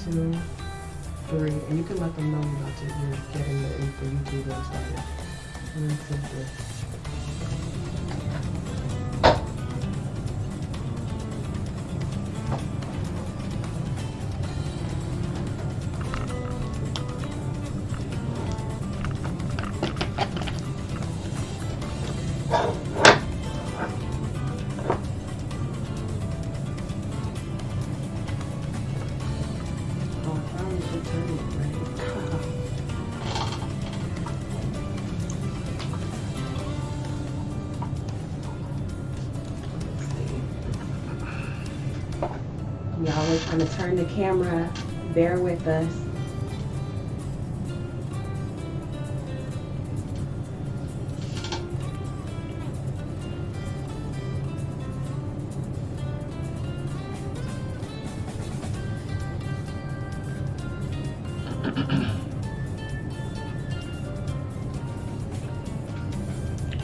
2, 3, and you can let them know you're getting the info YouTube and started. And then save this. Y'all are trying to turn the camera. Bear with us.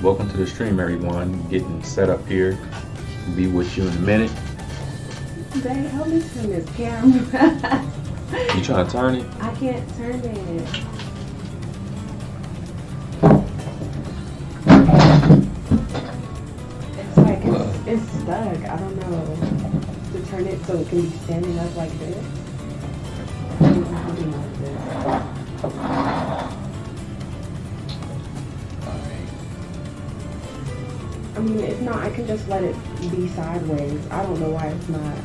Welcome to the stream, everyone. Getting set up here. Be with you in a minute. Babe, help me turn this camera. You trying to turn it? I can't turn it. It's like it's stuck. I don't know. To turn it so it can be standing up like this. Something like this. I mean, if not, I can just let it be sideways. I don't know why it's not.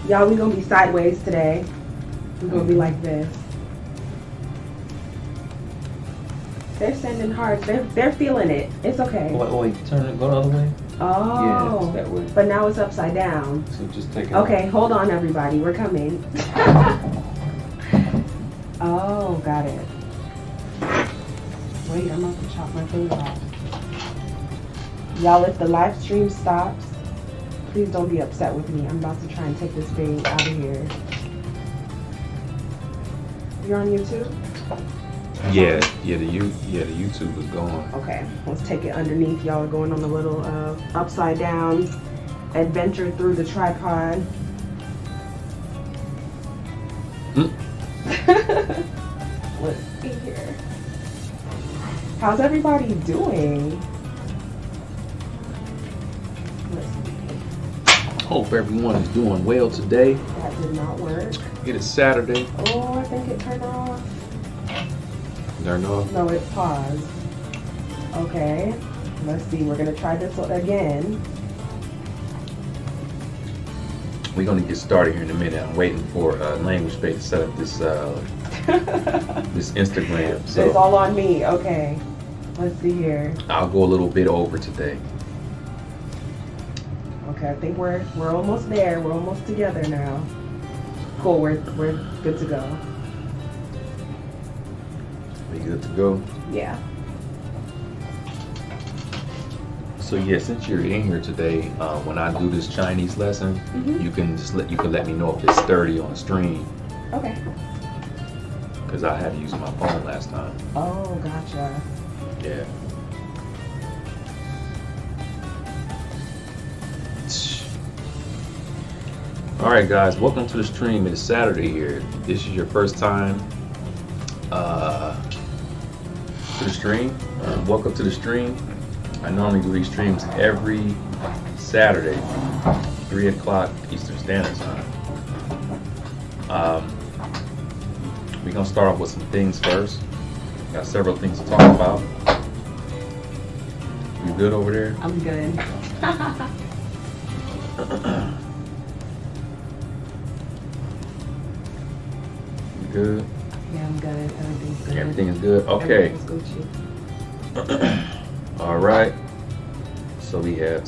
Y'all, we gonna be sideways today. We're gonna be like this. They're sending hearts. They're feeling it. It's okay. Wait, turn it. Go the other way. Oh. Yeah, it's that way. But now it's upside down. So just take it. Okay, hold on, everybody. We're coming. Oh, got it. Wait, I'm about to chop my finger off. Y'all, if the live stream stops, please don't be upset with me. I'm about to try and take this thing out of here. You're on YouTube? Yeah, the YouTube is gone. Okay, let's take it underneath. Y'all are going on a little upside down adventure through the tripod. Let's see here. How's everybody doing? Hope everyone is doing well today. That did not work. It is Saturday. Oh, I think it turned off. Turned off? No, it paused. Okay, let's see. We're gonna try this again. We're gonna get started here in a minute. I'm waiting for Language Space to set up this this Instagram. So It's all on me. Okay, let's see here. I'll go a little bit over today. Okay, I think we're almost there. We're almost together now. Cool. We're good to go. We good to go? Yeah. So yeah, since you're in here today, when I do this Chinese lesson, you can let me know if it's sturdy on the stream. Okay. Because I had to use my phone last time. Oh, gotcha. Yeah. All right, guys, welcome to the stream. It's Saturday here. This is your first time to the stream. Welcome to the stream. I normally do these streams every Saturday, 3 o'clock Eastern Standard Time. We're gonna start off with some things first. Got several things to talk about. You good over there? I'm good. You good? Yeah, I'm good. Everything's good. Everything is good? Okay. Everything's Gucci. All right. So we have,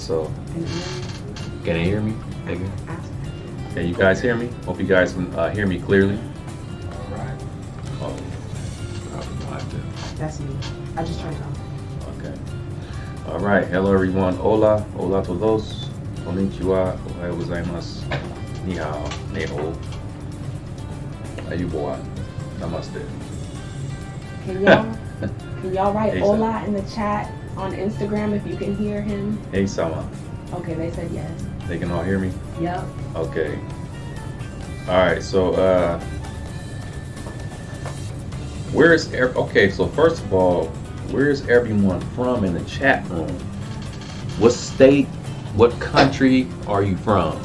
can you hear me? Again? Can you guys hear me? Hope you guys can hear me clearly. All right. Oh, That's me. I just turned it off. okay. All right. Hello, everyone. Hola. Hola todos. Konnichiwa. Ohayou gozaimasu. Ni hao. Ne ho. Ayuboa. Namaste. Can y'all write Hey, hola in the chat on Instagram if you can hear him? Hey, Sama. Okay, they said yes. They can all hear me? Yep. Okay. right, so okay, so first of all, where's everyone from in the chat room? What state, what country are you from?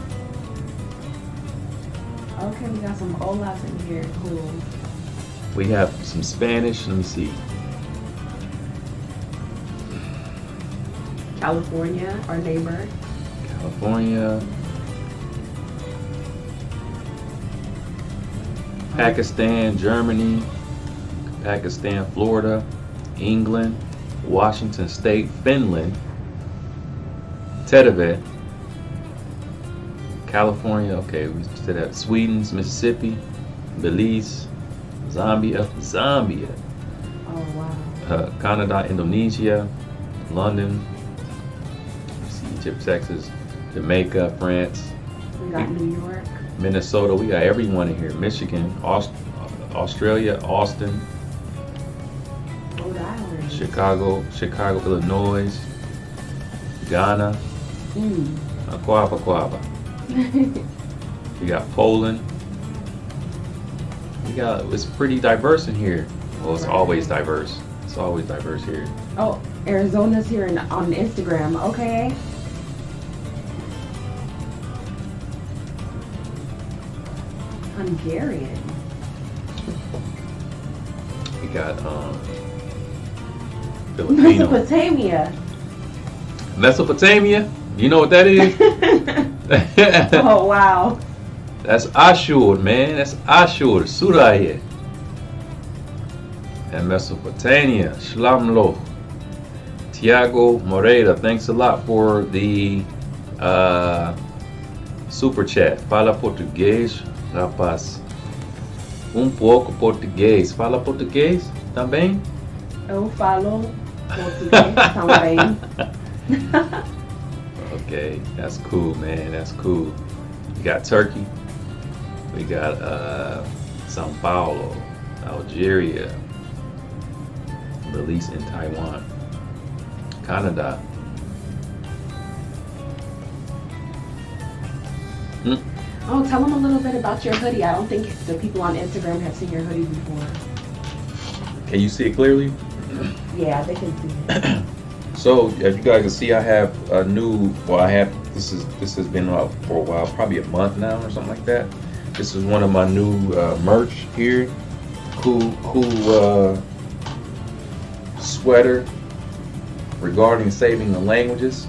Okay, we got some Olafs in here. Cool. We have some Spanish. Let me see. California, our neighbor. California. Pakistan, Germany, Pakistan, Florida, England, Washington State, Finland, Tedeve, California, okay, we said that, Sweden, Mississippi, Belize, Zambia, Oh, wow. Canada, Indonesia, London, let's see, Egypt, Texas, Jamaica, France. We got New York. Minnesota, we got everyone in here. Michigan, Australia, Austin, Rhode Island. Chicago, Illinois, Ghana, Aquaba. We got Poland. It's pretty diverse in here. Well, it's always diverse. It's always diverse here. Oh, Arizona's here on Instagram. Okay. Hungarian. We got Filipino. Mesopotamia. You know what that is? Oh, wow. That's Ashur, man. That's Ashur, Suraya. And Mesopotamia, Shlamlo. Tiago Moreira, thanks a lot for the super chat. Fala português, rapaz. Pouco português. Fala português também? Eu falo português também. Okay, that's cool, man. That's cool. We got Turkey. We got Sao Paulo, Algeria, Belize and Taiwan, Canada. Oh, tell them a little bit about your hoodie. I don't think the people on Instagram have seen your hoodie before. Can you see it clearly? Yeah, they can see it. So, as you guys can see, I have a new. Well, this has been out for a while, probably a month now or something like that. This is one of my new merch here. Cool sweater regarding saving the languages,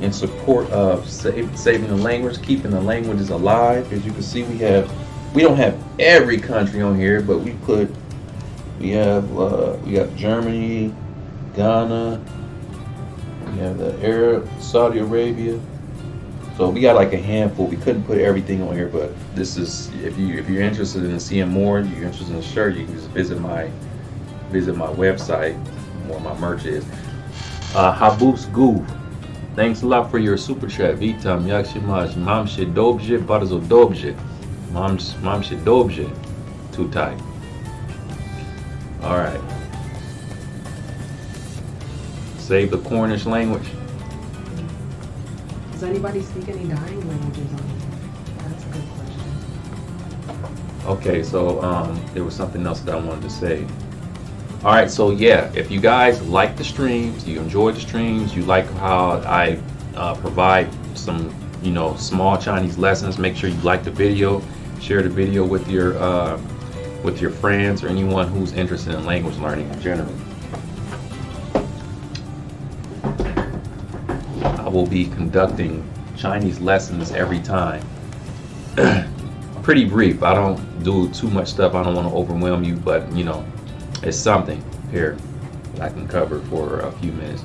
in support of saving the language, keeping the languages alive. As you can see, we don't have every country on here, but we got Germany, Ghana, we have the Arab, Saudi Arabia. So we got like a handful. We couldn't put everything on here, but this is, if you're interested in seeing more, you're interested in the shirt, you can just visit my website where my merch is. Habus Goo, thanks a lot for your super chat. Witam, jak się masz? Mam się dobrze, bardzo dobrze. Mam się dobrze. Too tight. All right. Save the Cornish language. Does anybody speak any dying languages on here? That's a good question. Okay, so there was something else that I wanted to say. All right, so yeah, if you guys like the streams, you enjoy the streams, you like how I provide some, small Chinese lessons, make sure you like the video, share the video with your friends or anyone who's interested in language learning in general. I will be conducting Chinese lessons every time. Pretty brief. I don't do too much stuff. I don't want to overwhelm you, but it's something here that I can cover for a few minutes.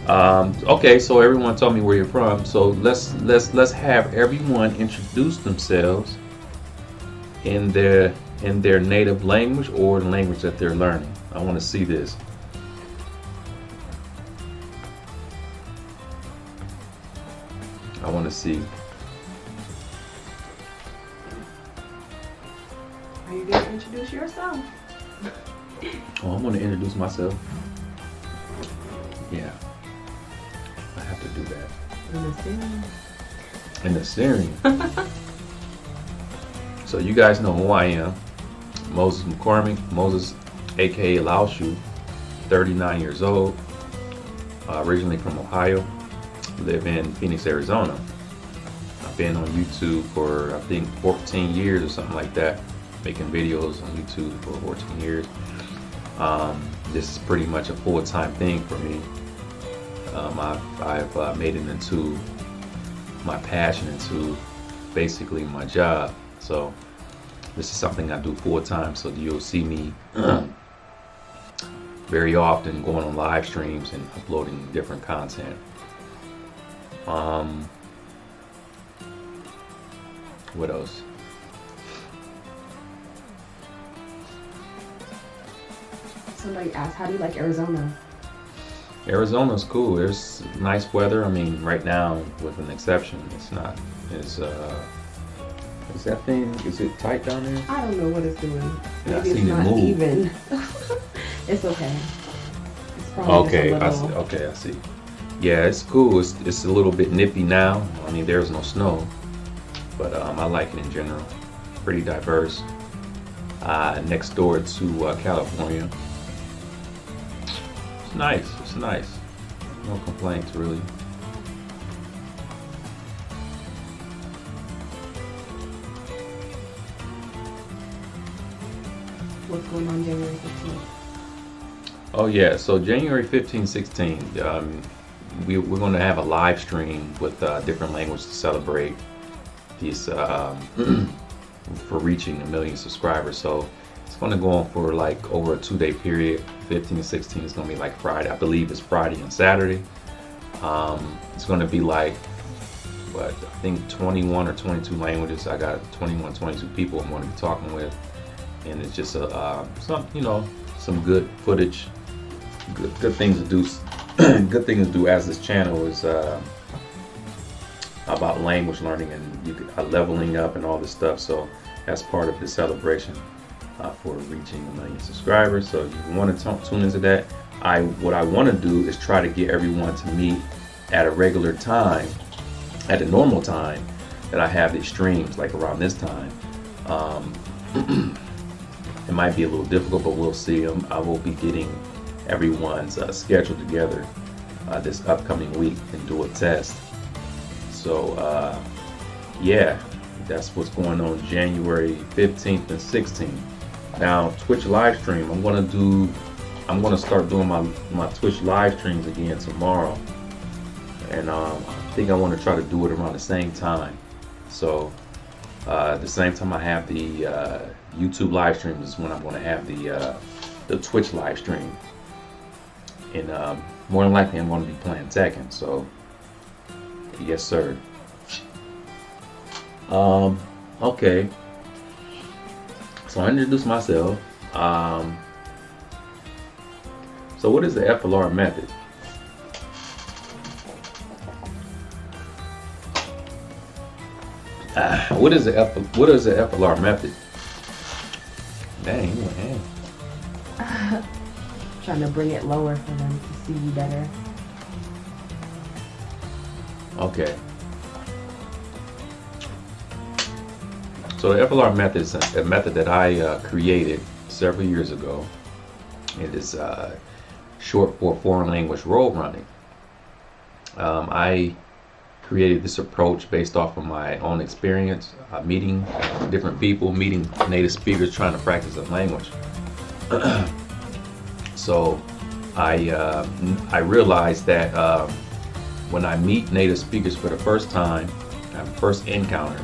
Okay, so everyone told me where you're from. So let's have everyone introduce themselves in their native language or the language that they're learning. I want to see this. I want to see. Are you going to introduce yourself? Oh, I'm going to introduce myself. Yeah. I have to do that. In the series. So you guys know who I am. Moses McCormick, Moses aka Laoshu, 39 years old, originally from Ohio, live in Phoenix, Arizona. I've been on YouTube for I think 14 years or something like that, making videos on YouTube for 14 years. This is pretty much a full-time thing for me. I've made it into my passion, into basically my job. So this is something I do full-time, so you'll see me very often going on live streams and uploading different content. What else? Somebody asked, how do you like Arizona? Arizona's cool. There's nice weather. I mean, right now, with an exception, it's not. Is that thing? Is it tight down there? I don't know what it's doing. Yeah, Maybe it's not even. It's okay. It's probably okay. just a little... I see. Yeah, it's cool. It's a little bit nippy now. I mean, there's no snow, but I like it in general. Pretty diverse. Next door to California. It's nice. It's nice. No complaints, really. What's going on January 15th? Oh yeah, so January 15, 16, we're going to have a live stream with different languages to celebrate these for reaching 1 million subscribers. So it's going to go on for like over a 2-day period. 15 and 16 is going to be like Friday. I believe it's Friday and Saturday. It's going to be like, what, I think 21 or 22 languages. I got 21, 22 people I'm going to be talking with. And it's just some good footage, good things to do. Good things to do as this channel is about language learning and leveling up and all this stuff. So that's part of the celebration for reaching 1 million subscribers. So if you want to tune into that, what I want to do is try to get everyone to meet at a regular time, at a normal time that I have these streams, like around this time. It might be a little difficult, but we'll see. I will be getting everyone's schedule together this upcoming week and do a test. So yeah, that's what's going on January 15th and 16th. Now Twitch live stream, I'm gonna start doing my Twitch live streams again tomorrow, and I think I want to try to do it around the same time. So the same time I have the YouTube live stream is when I'm going to have the Twitch live stream, and more than likely I'm going to be playing Tekken. So yes sir. Okay, so I introduced myself. So what is the Flr method? What is the Flr method? Dang, you went ham. Trying to bring it lower for them to see you better. Okay. So the Flr method is a method that I created several years ago. It is short for foreign language role running. I created this approach based off of my own experience, meeting different people, meeting native speakers, trying to practice a language. So I realized that when I meet native speakers for the first time, first encounter,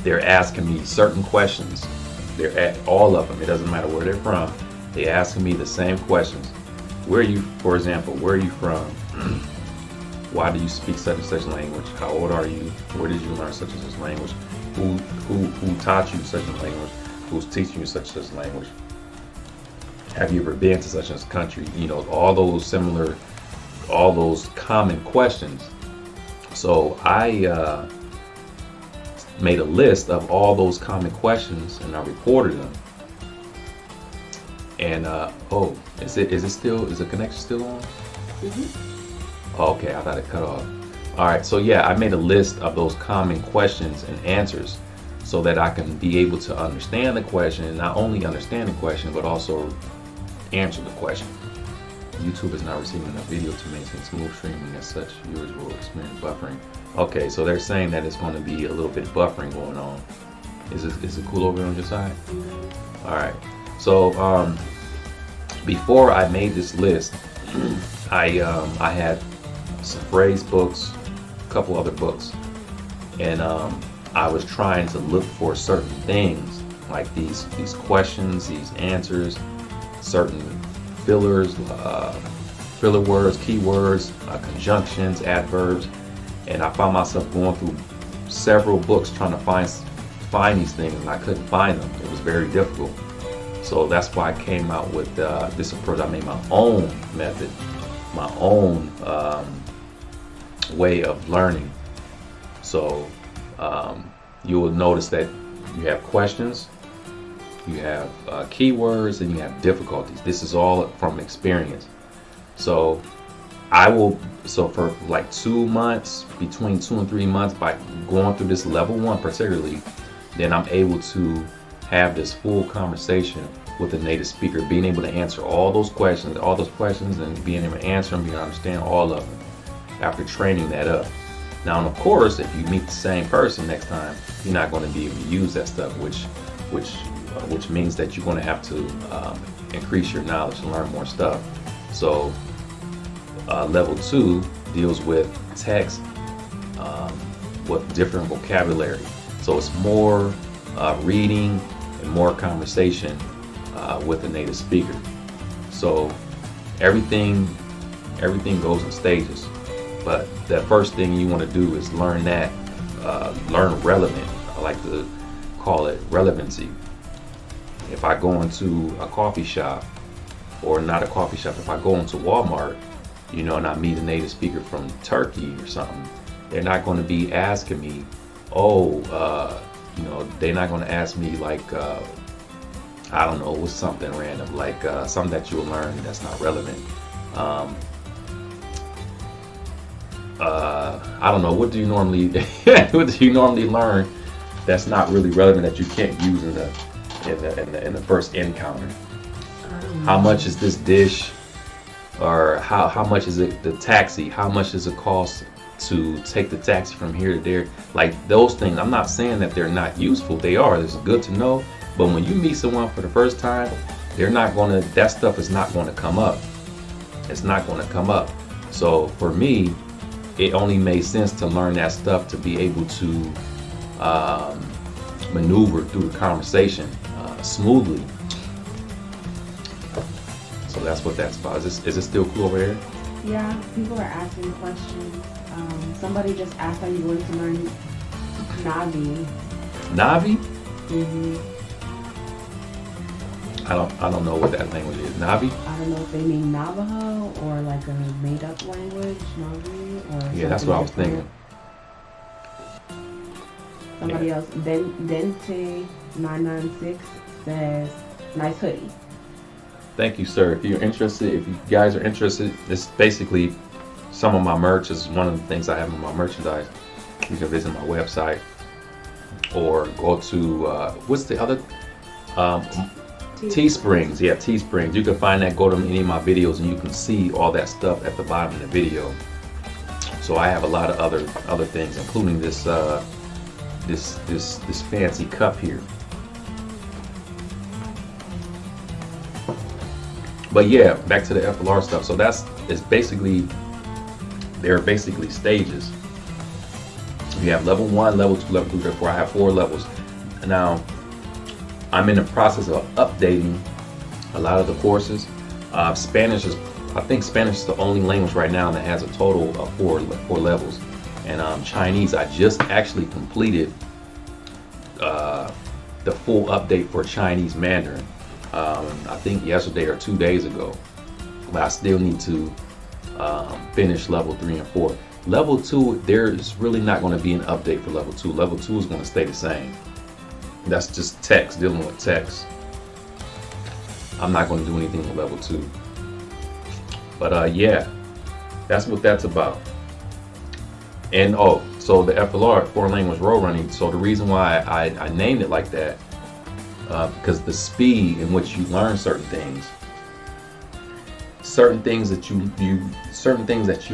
they're asking me certain questions. They're at all of them. It doesn't matter where they're from. They're asking me the same questions. Where are you, for example, where are you from? Why do you speak such and such language? How old are you? Where did you learn such and such language? Who taught you such a language? Who's teaching you such and such language? Have you ever been to such and such country? You know, all those common questions. So I made a list of all those common questions and I recorded them. And is the connection still on? Mm-hmm. Okay, I thought it cut off. All right, so yeah, I made a list of those common questions and answers. so that I can be able to understand the question, and not only understand the question, but also answer the question. YouTube is not receiving enough video to maintain smooth streaming. As such, viewers will experience buffering. Okay, so they're saying that it's going to be a little bit buffering going on. Is it cool over on your side? All right. So before I made this list, I had some phrase books, a couple other books, and I was trying to look for certain things like these questions, these answers, certain fillers, filler words, keywords, conjunctions, adverbs, and I found myself going through several books trying to find these things, and I couldn't find them. It was very difficult. So that's why I came out with this approach. I made my own method, my own way of learning. So you will notice that you have questions, you have keywords, and you have difficulties. This is all from experience. So for like 2 months, between 2 and 3 months, by going through this level 1 particularly, then I'm able to have this full conversation with a native speaker, being able to answer all those questions, and being able to answer them, being able to understand all of them after training that up. Now, of course, if you meet the same person next time, you're not going to be able to use that stuff, which means that you're going to have to increase your knowledge and learn more stuff. So level 2 deals with text with different vocabulary. So it's more reading and more conversation with a native speaker. So everything goes in stages. But the first thing you want to do is learn relevant. I like to call it relevancy. If I go into a coffee shop, or not a coffee shop, if I go into Walmart, and I meet a native speaker from Turkey or something, they're not going to be asking me, they're not going to ask me like, I don't know, what's something random, like something that you'll learn that's not relevant. I don't know, what do you normally learn that's not really relevant, that you can't use in the first encounter? How much is this dish, or how much is it the taxi? How much does it cost to take the taxi from here to there? Like those things. I'm not saying that they're not useful. They are. It's good to know. But when you meet someone for the first time, that stuff is not going to come up. It's not going to come up. So for me, it only made sense to learn that stuff to be able to maneuver through the conversation smoothly. So that's what that's about. Is it still cool over here? Yeah, people are asking questions. Somebody just asked, are you going to learn Navi? Navi? Mm-hmm. I don't know what that language is. Navi? I don't know if they mean Navajo or like a made-up language, Navi, or yeah, that's what I was thinking. Somebody else, Dente996 says, nice hoodie. Thank you, sir. If you guys are interested, it's basically some of my merch. Is one of the things I have in my merchandise. You can visit my website or go to what's the other Teesprings. Yeah, Teesprings. You can find that. Go to any of my videos and you can see all that stuff at the bottom of the video. So I have a lot of other things, including this this fancy cup here. But yeah, back to the FLR stuff. So they're basically stages. You have level 1, level 2, level 3, level 4. I have 4 levels. Now, I'm in the process of updating a lot of the courses. I think Spanish is the only language right now that has a total of 4 levels. And Chinese, I just actually completed the full update for Chinese Mandarin. I think yesterday or 2 days ago, but I still need to finish level 3 and 4. Level 2, there's really not going to be an update for level 2. Level 2 is going to stay the same. That's just text, dealing with text. I'm not going to do anything with level 2. But yeah, that's what that's about. And So the FLR, foreign language road running. So the reason why I named it like that, because the speed in which you learn certain things that you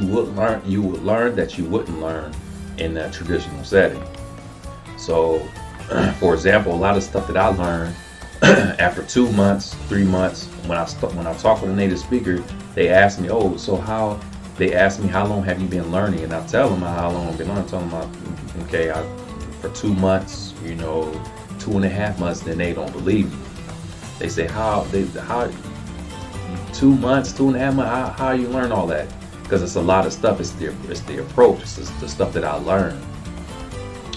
would learn that you wouldn't learn in a traditional setting. So, for example, a lot of stuff that I learned after 2 months, 3 months, when I talk with a native speaker, they ask me, how long have you been learning? And I tell them how long I've been learning. I tell them, for 2 months, 2.5 months, then they don't believe me. They say, how 2 months, 2.5 months, how you learn all that? Because it's a lot of stuff. It's the approach. It's the stuff that I learned.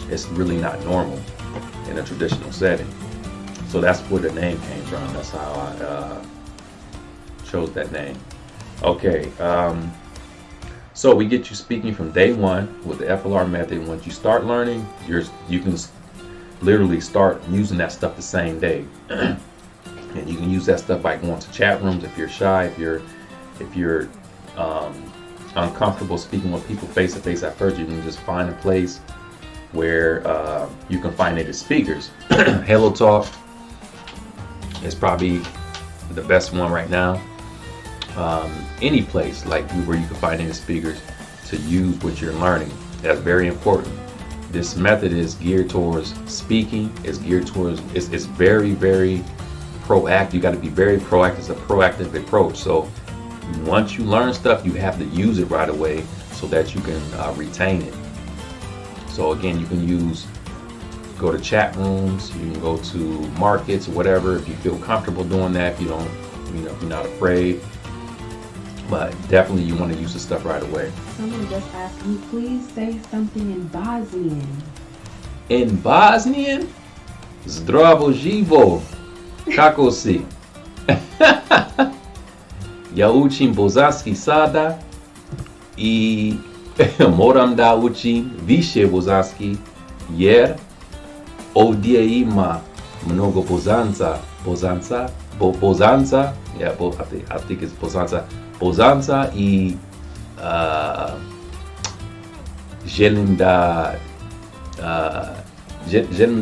It's really not normal in a traditional setting. So that's where the name came from. That's how I chose that name. Okay. So we get you speaking from day one with the FLR method. Once you start learning, you can literally start using that stuff the same day. And you can use that stuff by going to chat rooms if you're shy, if you're uncomfortable speaking with people face to face at first. You can just find a place where you can find native speakers. Hello Talk is probably the best one right now. Any place like where you can find native speakers to use what you're learning. That's very important. This method is geared towards speaking. It's geared towards, it's very, very proactive. You got to be very proactive. It's a proactive approach. So once you learn stuff, you have to use it right away so that you can retain it. So again, you can go to chat rooms, you can go to markets or whatever if you feel comfortable doing that, if you don't, if you're not afraid. But definitely you want to use the stuff right away. Someone just asked me, please say something in Bosnian. In Bosnian? Zdravo živo. Kako si? Ja učim bosanski sada I moram da učim više bosanski jer ovdje ima mnogo Bozanca, yeah, I think it's Bozanca I želim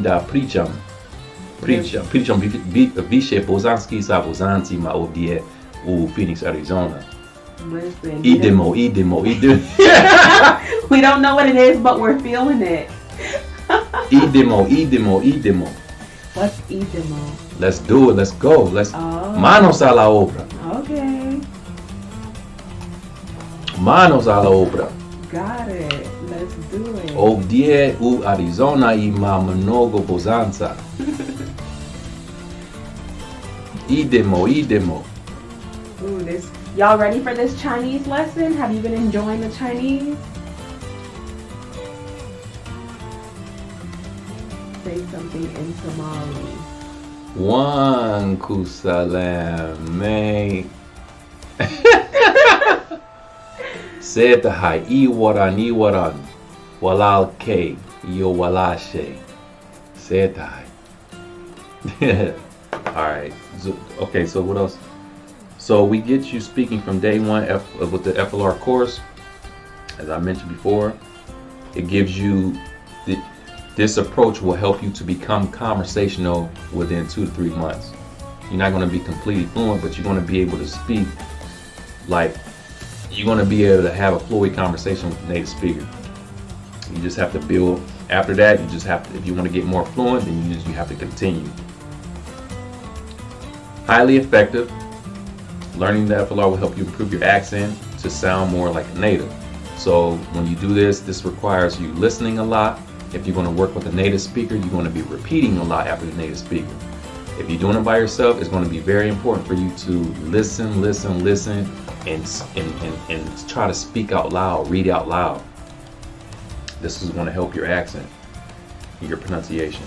da pričam više bosanski sa Bozancima ovdje u Phoenix, Arizona. Listen, Idemo. We don't know what it is, but we're feeling it. idemo. What's idemo? Let's do it. Let's go. Manos a la obra. Okay. Manos a la obra. Got it. Let's do it. Ovdje u Arizona ima mnogo Bozanca. Idemo. Ooh, y'all ready for this Chinese lesson? Have you been enjoying the Chinese? Say something in Somali. Wan kusalame. Setahay iwaran. Walal ke yo walashe. Setahay. Alright. Okay, so what else? So we get you speaking from day one with the FLR course. As I mentioned before, it gives you this approach will help you to become conversational within 2 to 3 months. You're not going to be completely fluent, but you're going to be able to speak you're going to be able to have a fluid conversation with the native speaker. You just have to build. After that, you just have to, if you want to get more fluent, then you have to continue. Highly effective. Learning the FLR will help you improve your accent to sound more like a native. So when you do this requires you listening a lot. If you're going to work with a native speaker, you're going to be repeating a lot after the native speaker. If you're doing it by yourself, it's going to be very important for you to listen, and try to speak out loud, read out loud. This is going to help your accent, your pronunciation.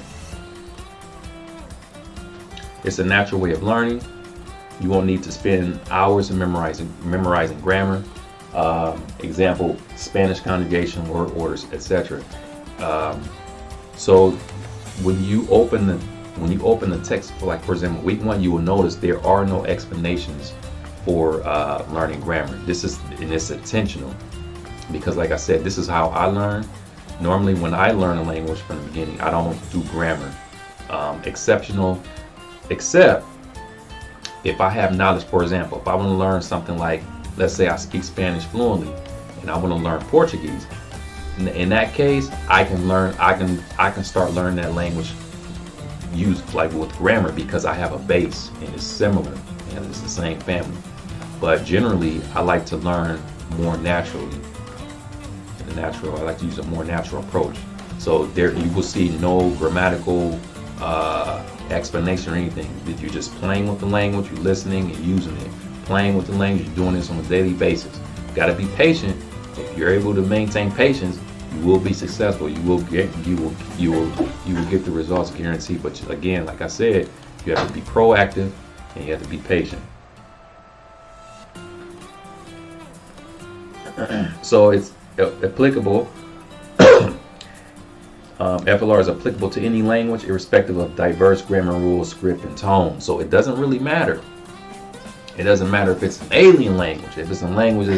It's a natural way of learning. You won't need to spend hours in memorizing grammar. Example, Spanish conjugation, word orders, etc. So when you open the text, for example, week 1, you will notice there are no explanations for learning grammar. It's intentional because, like I said, this is how I learn. Normally when I learn a language from the beginning, I don't do grammar. Exceptional, except if I have knowledge. For example, if I want to learn something like, let's say I speak Spanish fluently and I want to learn Portuguese, in that case, I can start learning that language used like with grammar, because I have a base and it's similar and it's the same family. But generally, I like to learn more naturally. I like to use a more natural approach. So there, you will see no grammatical explanation or anything. You're just playing with the language, you're listening and using it. Playing with the language, you're doing this on a daily basis. You got to be patient. If you're able to maintain patience, you will be successful. You will get the results guaranteed. But again, like I said, you have to be proactive and you have to be patient. So it's applicable. FLR is applicable to any language, irrespective of diverse grammar rules, script, and tone. So it doesn't really matter. It doesn't matter if it's an alien language. If it's a language,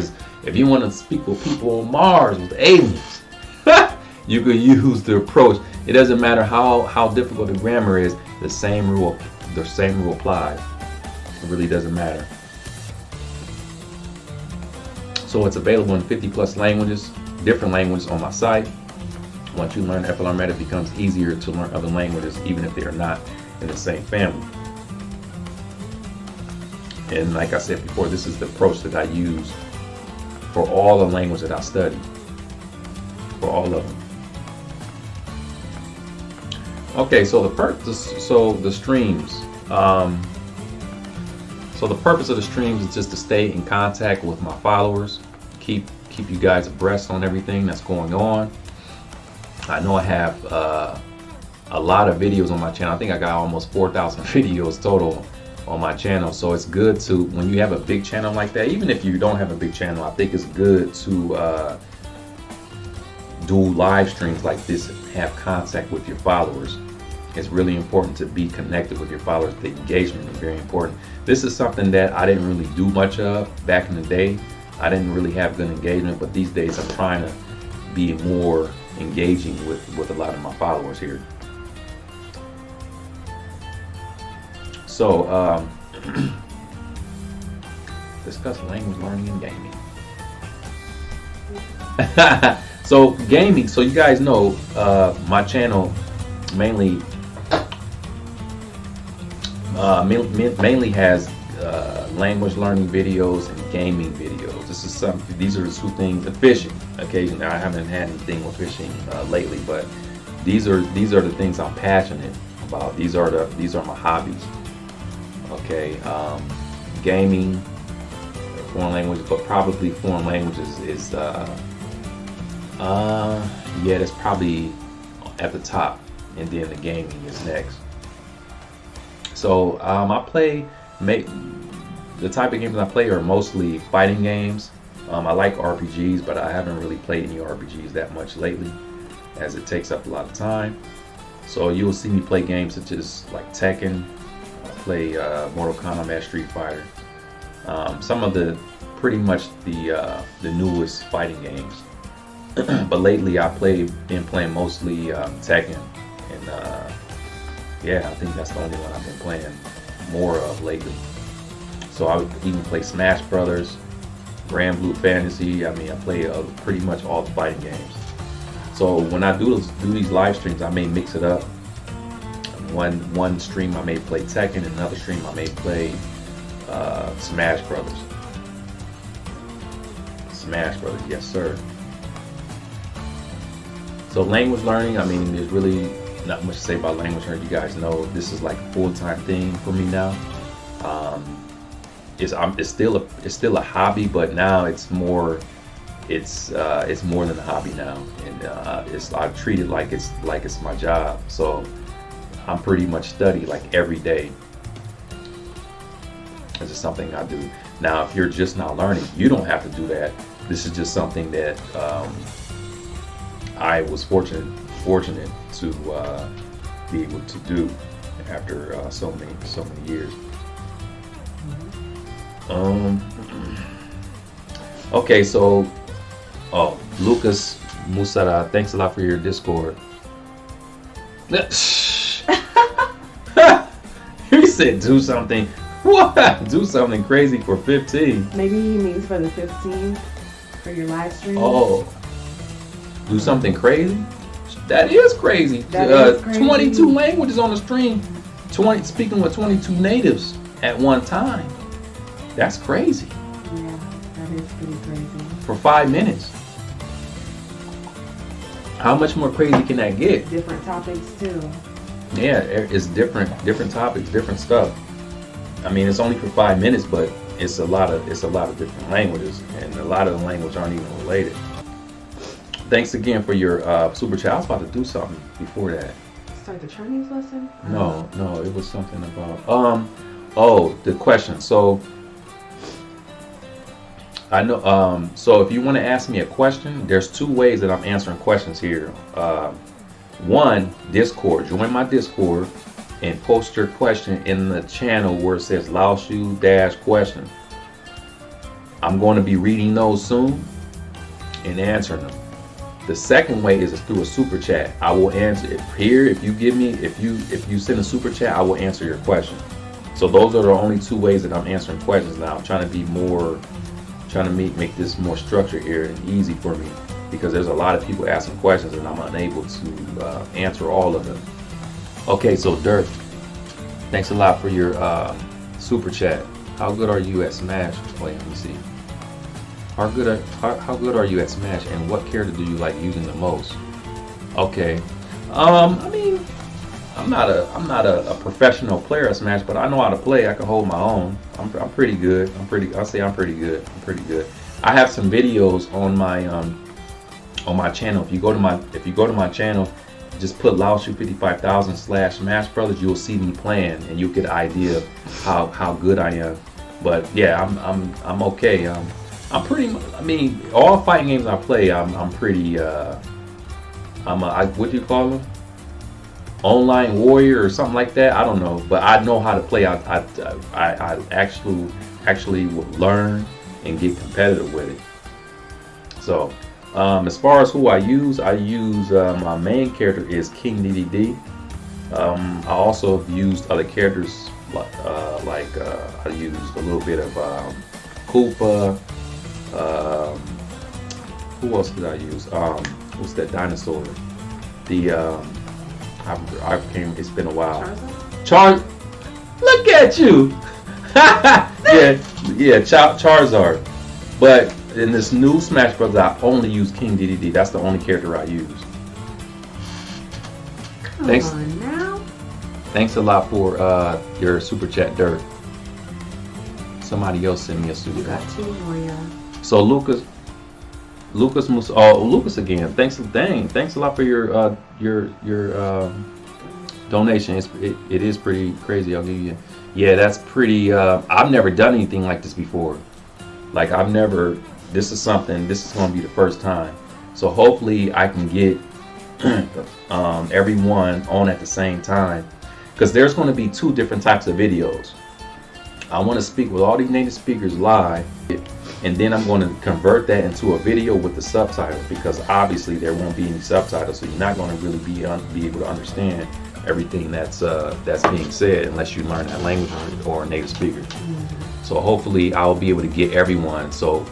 if you want to speak with people on Mars, with aliens, you could use the approach. It doesn't matter how difficult the grammar is. The same rule applies. It really doesn't matter. So it's available in 50 plus languages, different languages on my site. Once you learn the FLR method, it becomes easier to learn other languages, even if they are not in the same family. And like I said before, this is the approach that I use for all the language that I study, for all of them. Okay, so the streams. So the purpose of the streams is just to stay in contact with my followers, keep you guys abreast on everything that's going on. I know I have a lot of videos on my channel. I think I got almost 4,000 videos total on my channel. So it's good to, when you have a big channel like that, even if you don't have a big channel, I think it's good to do live streams like this and have contact with your followers. It's really important to be connected with your followers. The engagement is very important. This is something that I didn't really do much of back in the day. I didn't really have good engagement, but these days I'm trying to be more engaging with a lot of my followers here. So discuss language learning and gaming. So gaming, so you guys know my channel mainly has language learning videos and gaming videos. These are the two things. And fishing, occasionally. I haven't had anything with fishing lately, but these are the things I'm passionate about. These are my hobbies. Okay, gaming, foreign languages, but probably foreign languages is yeah, that's probably at the top, and then the gaming is next. So I play, the type of games I play are mostly fighting games. I like RPGs, but I haven't really played any RPGs that much lately, as it takes up a lot of time. So you'll see me play games such as like Tekken. I play Mortal Kombat, Street Fighter. Some of the pretty much the newest fighting games. But lately I've been playing mostly Tekken, and yeah, I think that's the only one I've been playing more of lately. So I would even play Smash Brothers, Grand Blue Fantasy. I mean, I play pretty much all the fighting games. So when I do these live streams, I may mix it up. One stream I may play Tekken, another stream I may play Smash Brothers. Smash Brothers, yes sir. So language learning, I mean, there's really not much to say about language learning. You guys know this is like a full-time thing for me now. It's still a hobby, but now it's more than a hobby now, and I treat it like it's my job. So I'm pretty much study like every day. This is something I do. Now, if you're just now learning, you don't have to do that. This is just something that I was fortunate to be able to do after so many years. Okay, so Lucas Musara, thanks a lot for your Discord. He said do something. What? Do something crazy for 15. Maybe he means for the 15th for your live stream. Oh. Do something crazy? That is crazy. That is crazy. 22 languages on the stream. Speaking with 22 natives at one time. That's crazy. Yeah, that is pretty crazy. For 5 minutes. How much more crazy can that get? Different topics too. Yeah, it's different topics, different stuff. I mean, it's only for 5 minutes, but it's a lot of different languages, and a lot of the languages aren't even related. Thanks again for your super chat. I was about to do something before that. Start the Chinese lesson? No, it was something about the question. So I know so if you want to ask me a question, there's 2 ways that I'm answering questions here. One, Discord. Join my Discord and post your question in the channel where it says Laoshu-question. I'm going to be reading those soon and answering them. The second way is through a super chat. I will answer it here. If you send a super chat, I will answer your question. So those are the only 2 ways that I'm answering questions now. I'm trying to make this more structured here and easy for me, because there's a lot of people asking questions and I'm unable to answer all of them. Okay, so Dirk, thanks a lot for your super chat. How good are you at Smash? Wait, let me see. How good are you at Smash, and what character do you like using the most? Okay, I mean, I'm not a professional player at Smash, but I know how to play. I can hold my own. I'm pretty good. I'm pretty good. I have some videos on my channel. If you go to my channel, just put Laoshu505000's / Smash Brothers. You'll see me playing, and you'll get an idea of how good I am. But yeah, I'm okay. I'm pretty. I mean, all fighting games I play, I'm pretty. What do you call them? Online warrior or something like that. I don't know, but I know how to play. I actually will learn and get competitive with it. So, as far as who I use my main character is King DDD. I also have used other characters I used a little bit of Koopa. Who else did I use? What's that dinosaur? It's been a while. Look at you! yeah, Charizard. But in this new Smash Bros, I only use King DDD. That's the only character I use. Thanks. Come on now. Thanks a lot for your super chat, Dirk. Somebody else sent me a super You got 2 more, yeah. So Lucas again. Thanks a lot for your donation. It is pretty crazy. I'll give you. Yeah, that's pretty. I've never done anything like this before. Like this is going to be the first time. So hopefully I can get everyone on at the same time, because there's going to be 2 different types of videos. I want to speak with all these native speakers live, and then I'm going to convert that into a video with the subtitles, because obviously there won't be any subtitles, so you're not going to really be able to understand everything that's being said unless you learn that language or a native speaker. Mm-hmm. So hopefully I'll be able to get everyone. So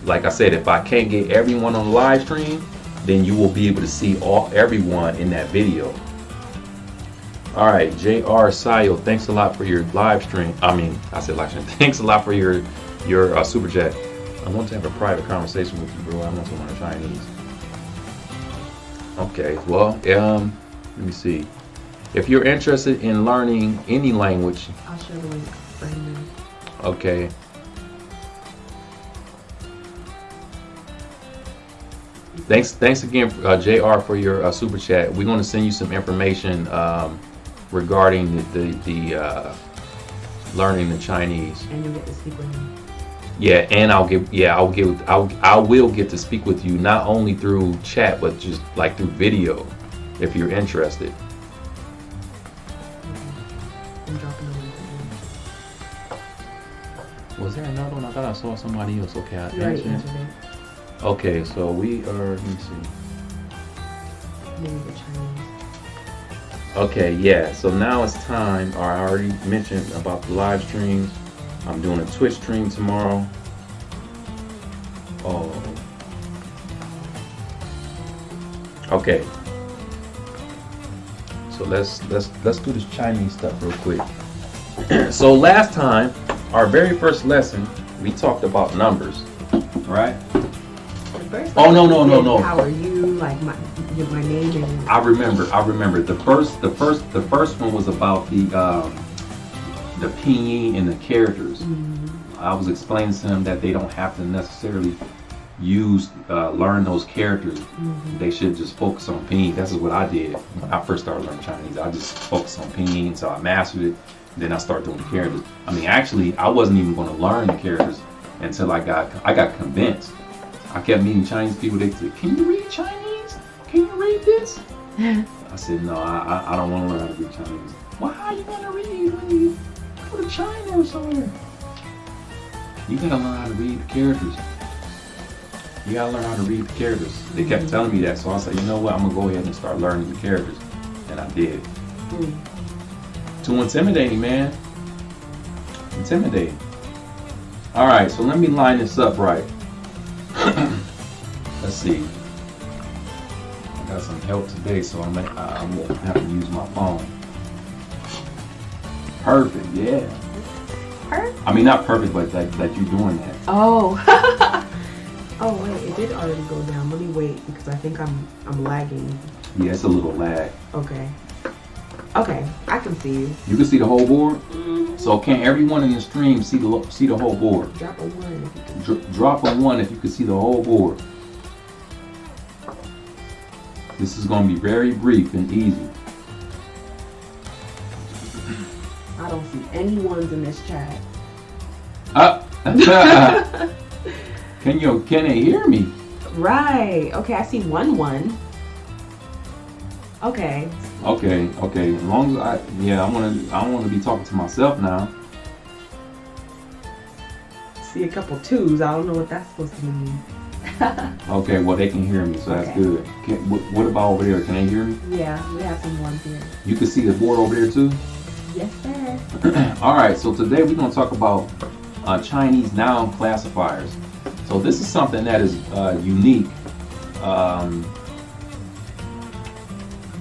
like I said, if I can't get everyone on the live stream, then you will be able to see everyone in that video. All right, J.R. Sayo, thanks a lot for your live stream. I said live stream. Thanks a lot for your super chat. I want to have a private conversation with you, bro. I want to learn Chinese. Okay, well, let me see. If you're interested in learning any language, I'll share the link right now. Okay. Thanks again, JR, for your super chat. We're going to send you some information regarding the learning the Chinese. And you'll get to speak with him. Yeah, and I will get to speak with you not only through chat, but just like through video, if you're interested. I'm dropping the link again. Was there another one? I thought I saw somebody else. Okay, I You already answered. answered it. Okay, so we are, let me see. Maybe the Chinese. Okay, yeah, so now it's time. I already mentioned about the live streams. I'm doing a Twitch stream tomorrow. Oh. Okay. So let's do this Chinese stuff real quick. So last time, our very first lesson, we talked about numbers, right? Oh no. How are you? Like my name and. I remember. The first one was about the pinyin and the characters. Mm-hmm. I was explaining to them that they don't have to necessarily learn those characters. Mm-hmm. They should just focus on pinyin. That's what I did when I first started learning Chinese. I just focused on pinyin, so I mastered it. Then I started doing the characters. I mean, actually, I wasn't even going to learn the characters until I got convinced. I kept meeting Chinese people. They said, "Can you read Chinese? Can you read this?" I said, "No, I don't want to learn how to read Chinese." Why are you going to read when you go to China or somewhere? You got to learn how to read the characters. You got to learn how to read the characters. They kept telling me that, so I said, "You know what? I'm going to go ahead and start learning the characters." And I did. Too intimidating, man. Intimidating. All right, so let me line this up right. Let's see. I got some help today, so I'm gonna have to use my phone. Perfect, yeah. Perfect? I mean, not perfect, but that you're doing that. Oh. Oh wait, it did already go down. Let me wait because I think I'm lagging. Yeah, it's a little lag. Okay. Okay, I can see you. You can see the whole board. So can everyone in the stream see the whole board? Drop a 1 if you can. Drop a 1 if you can see the whole board. This is going to be very brief and easy. I don't see any ones in this chat. Can they hear me? Right. Okay, I see 1. Okay. Okay. As long as I want to be talking to myself now. See a couple 2s. I don't know what that's supposed to mean. Okay, well they can hear me, so that's good. What about over there? Can they hear me? Yeah, we have some ones here. You can see the board over there too? Yes, sir. All right, so today we're going to talk about Chinese noun classifiers. So this is something that is unique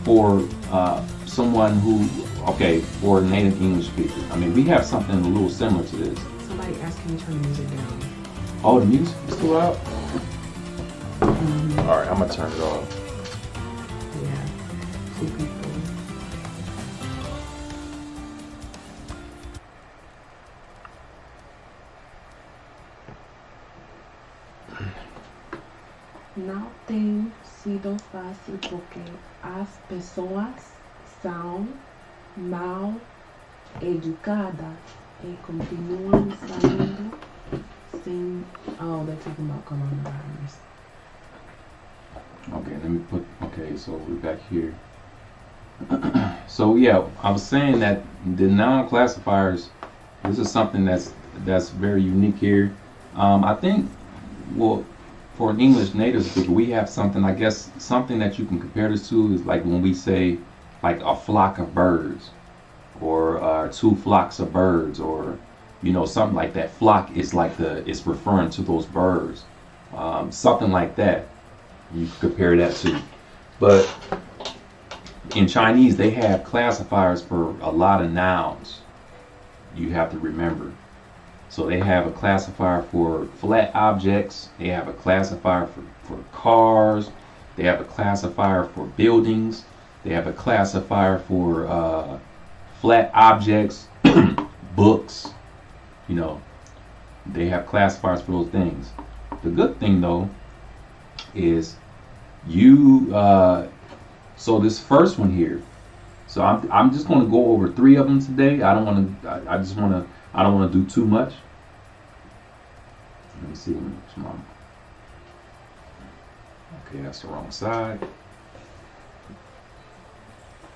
for someone for native English speakers. I mean, we have something a little similar to this. Somebody asked me to turn the music down. Oh, the music is too loud? Mm-hmm. All right, I'm going to turn it off. Yeah. 2 people. Não tem sido fácil porque as pessoas são mal educadas e continuam saindo sem. Oh, they're talking about coronavirus. Okay, so we're back here. So yeah, I was saying that the noun classifiers, this is something that's very unique here. I think, well, for an English native speaker, we have something, I guess, something that you can compare this to is like when we say like a flock of birds or 2 flocks of birds, or something like that. Flock is like it's referring to those birds, something like that. You can compare that to. But in Chinese, they have classifiers for a lot of nouns. You have to remember. So they have a classifier for flat objects. They have a classifier for cars. They have a classifier for buildings. They have a classifier for flat objects, books. They have classifiers for those things. The good thing though is so this first one here. So I'm just going to go over 3 of them today. I don't want to do too much. Let me see. Okay, that's the wrong side.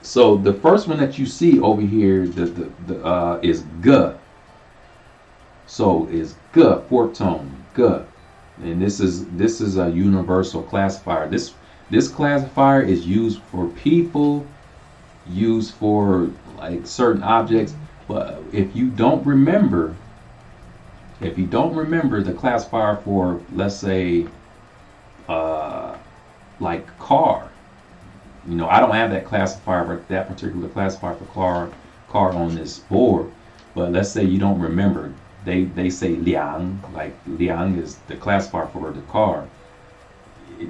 So the first one that you see over here, is G. So is G, 4th tone, G. And this is a universal classifier. This classifier is used for people, used for like certain objects. But if you don't remember the classifier for, let's say, like car, you know, I don't have that classifier, but that particular classifier for car on this board. But let's say you don't remember. They say liang, like liang is the classifier for the car.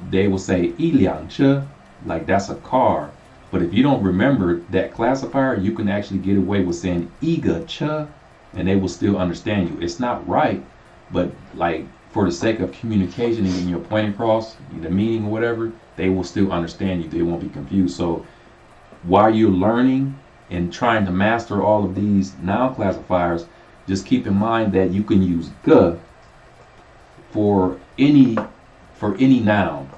They will say yi liang che, like that's a car. But if you don't remember that classifier, you can actually get away with saying iga che, and they will still understand you. It's not right, but like for the sake of communication and getting your point across, the meaning or whatever, they will still understand you. They won't be confused. So while you're learning and trying to master all of these noun classifiers, just keep in mind that you can use ge for any noun.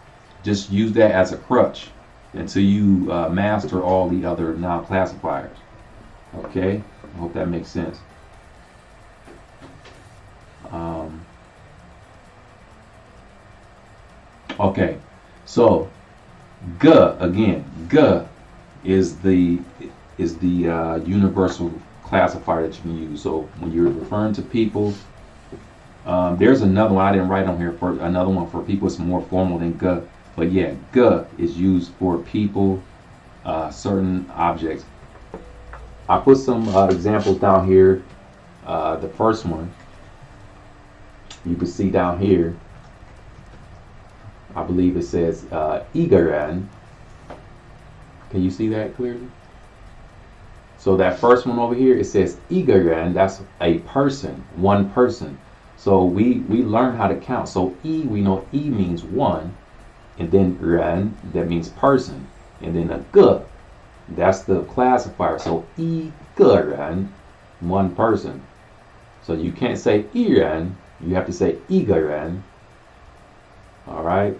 Just use that as a crutch until you master all the other noun classifiers. Okay, I hope that makes sense. Okay, so ge again. Ge is the universal classifier that you can use. So when you're referring to people, there's another one I didn't write on here. For another one for people, it's more formal than ge. But yeah, ge is used for people, certain objects. I put some examples down here. The first one you can see down here. I believe it says igaran. Can you see that clearly? So that first one over here, it says igaran. That's a person, one person. So we learn how to count. So we know e means one, and then ran, that means person, and then a ge, that's the classifier. So igaran, one person. So you can't say iran, you have to say igaran. All right.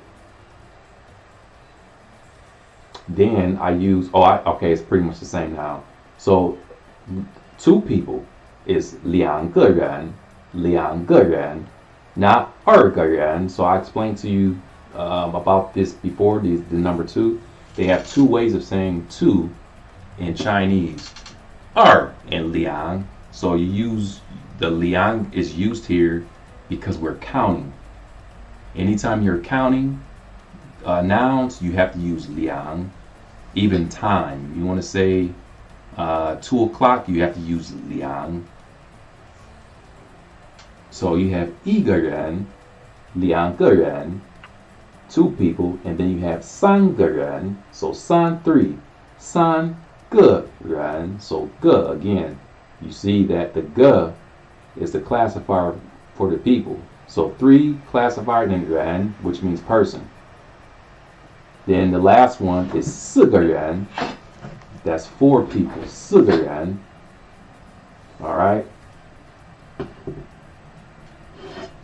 Then I use, okay, it's pretty much the same now. So two people is liang ge ren, not ge ren. So I explained to you about this before, the number two. They have two ways of saying two in Chinese, and liang. So you use, the liang is used here because we're counting. Anytime you're counting nouns, you have to use liang. Even time, you want to say 2 o'clock, you have to use liang. So you have yi ge ren, liang ge ren, two people, and then you have san ge ren, so san, three, san ge ren, so ge again. You see that the ge is the classifier for the people. So 3 classifier, then ren, which means person. Then the last one is si ge ren. That's 4 people. Si ge ren. All right.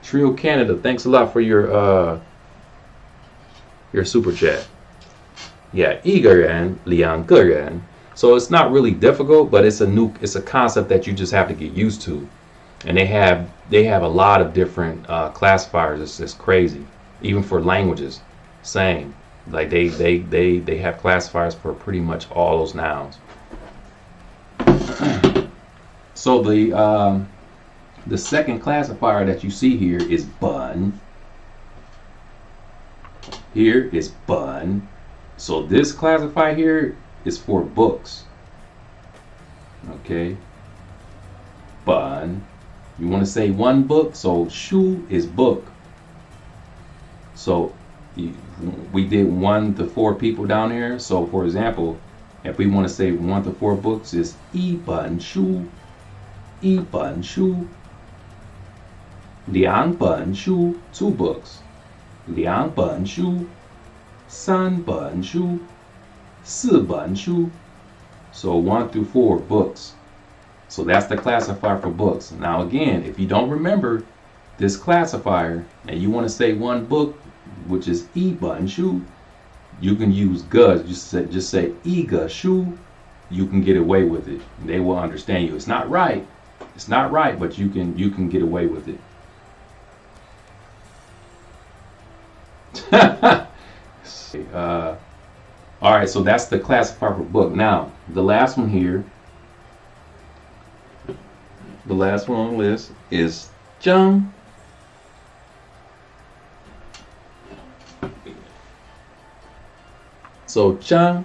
Trio Canada, thanks a lot for your super chat. Yeah, yi ge ren, liang ge ren. So it's not really difficult, but it's a concept that you just have to get used to. And they have a lot of different classifiers. It's crazy. Even for languages, same. Like they have classifiers for pretty much all those nouns. So the second classifier that you see here is bun. Here is bun. So this classifier here is for books. Okay. Bun. You want to say one book, so shu is book. So we did 1 to 4 people down here. So for example, if we want to say 1 to 4 books, is yi ban shu, liang ban shu, 2 books, liang ban shu, san ban shu, si ban shu. So 1 through 4 books. So that's the classifier for books. Now again, if you don't remember this classifier and you want to say one book, which is yi ban shu, you can use ge. Just say yi ge shu. You can get away with it. They will understand you. It's not right. It's not right, but you can get away with it. All right, so that's the classifier for book. Now, the last one here, the last one on the list is Jung. So Jung,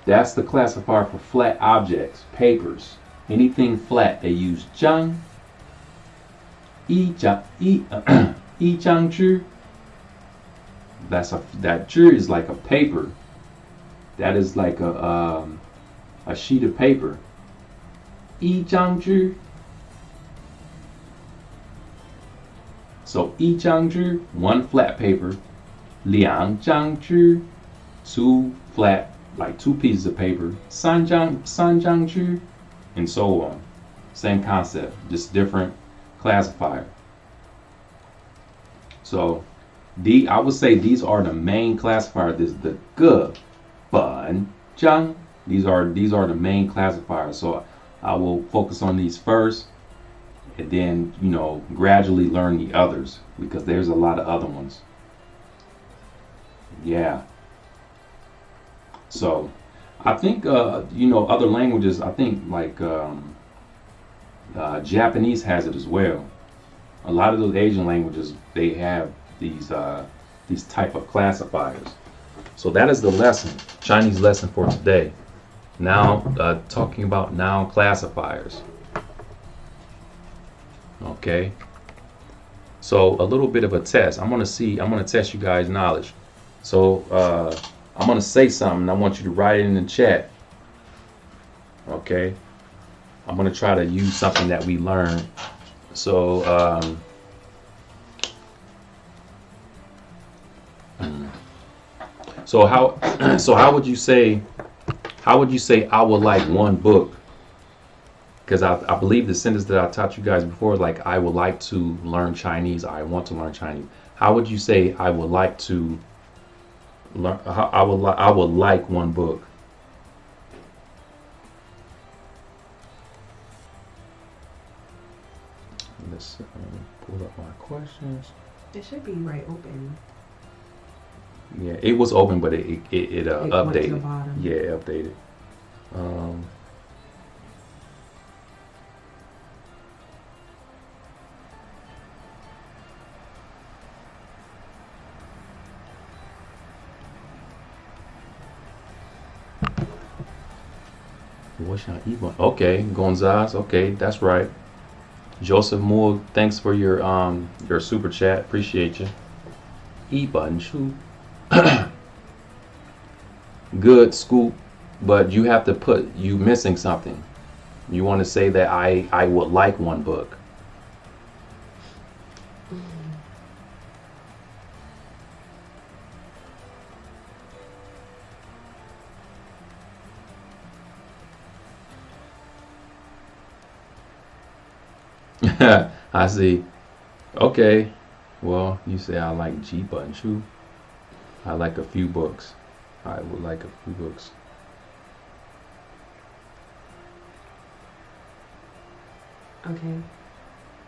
that's the classifier for flat objects, papers, anything flat. They use Jung. Jung Zhi. That zhi is like a paper. That is like a sheet of paper. Jung Zhi. So Jung Zhi, one flat paper. Liang Zhang Zhi, two flat, like two pieces of paper. San Zhang Zhi, and so on. Same concept, just different classifier. So I would say these are the main classifiers. This is the Ge, Ban, Zhang. These are the main classifiers. So I will focus on these first, and then gradually learn the others, because there's a lot of other ones. Yeah. So I think other languages. I think like Japanese has it as well. A lot of those Asian languages, they have these type of classifiers. So that is the lesson, Chinese lesson for today. Now talking about noun classifiers. Okay. So a little bit of a test. I'm gonna test you guys' knowledge. So I'm gonna say something. I want you to write it in the chat. Okay. I'm gonna try to use something that we learned. So how would you say I would like one book? Because I believe the sentence that I taught you guys before, like I would like to learn Chinese. I want to learn Chinese. How would you say I would like to learn? I would like one book. Let's pull up my questions. It should be right open. Yeah, it was open, but it updated. Went to the bottom. Yeah, it updated. Okay, Gonzalez. Okay, that's right. Joseph Moore, thanks for your super chat. Appreciate you. Good, Scoop, but you have to put, you missing something. You want to say that I would like one book. I see. Okay. Well, you say I like G button shoe. I like a few books. I would like a few books. Okay.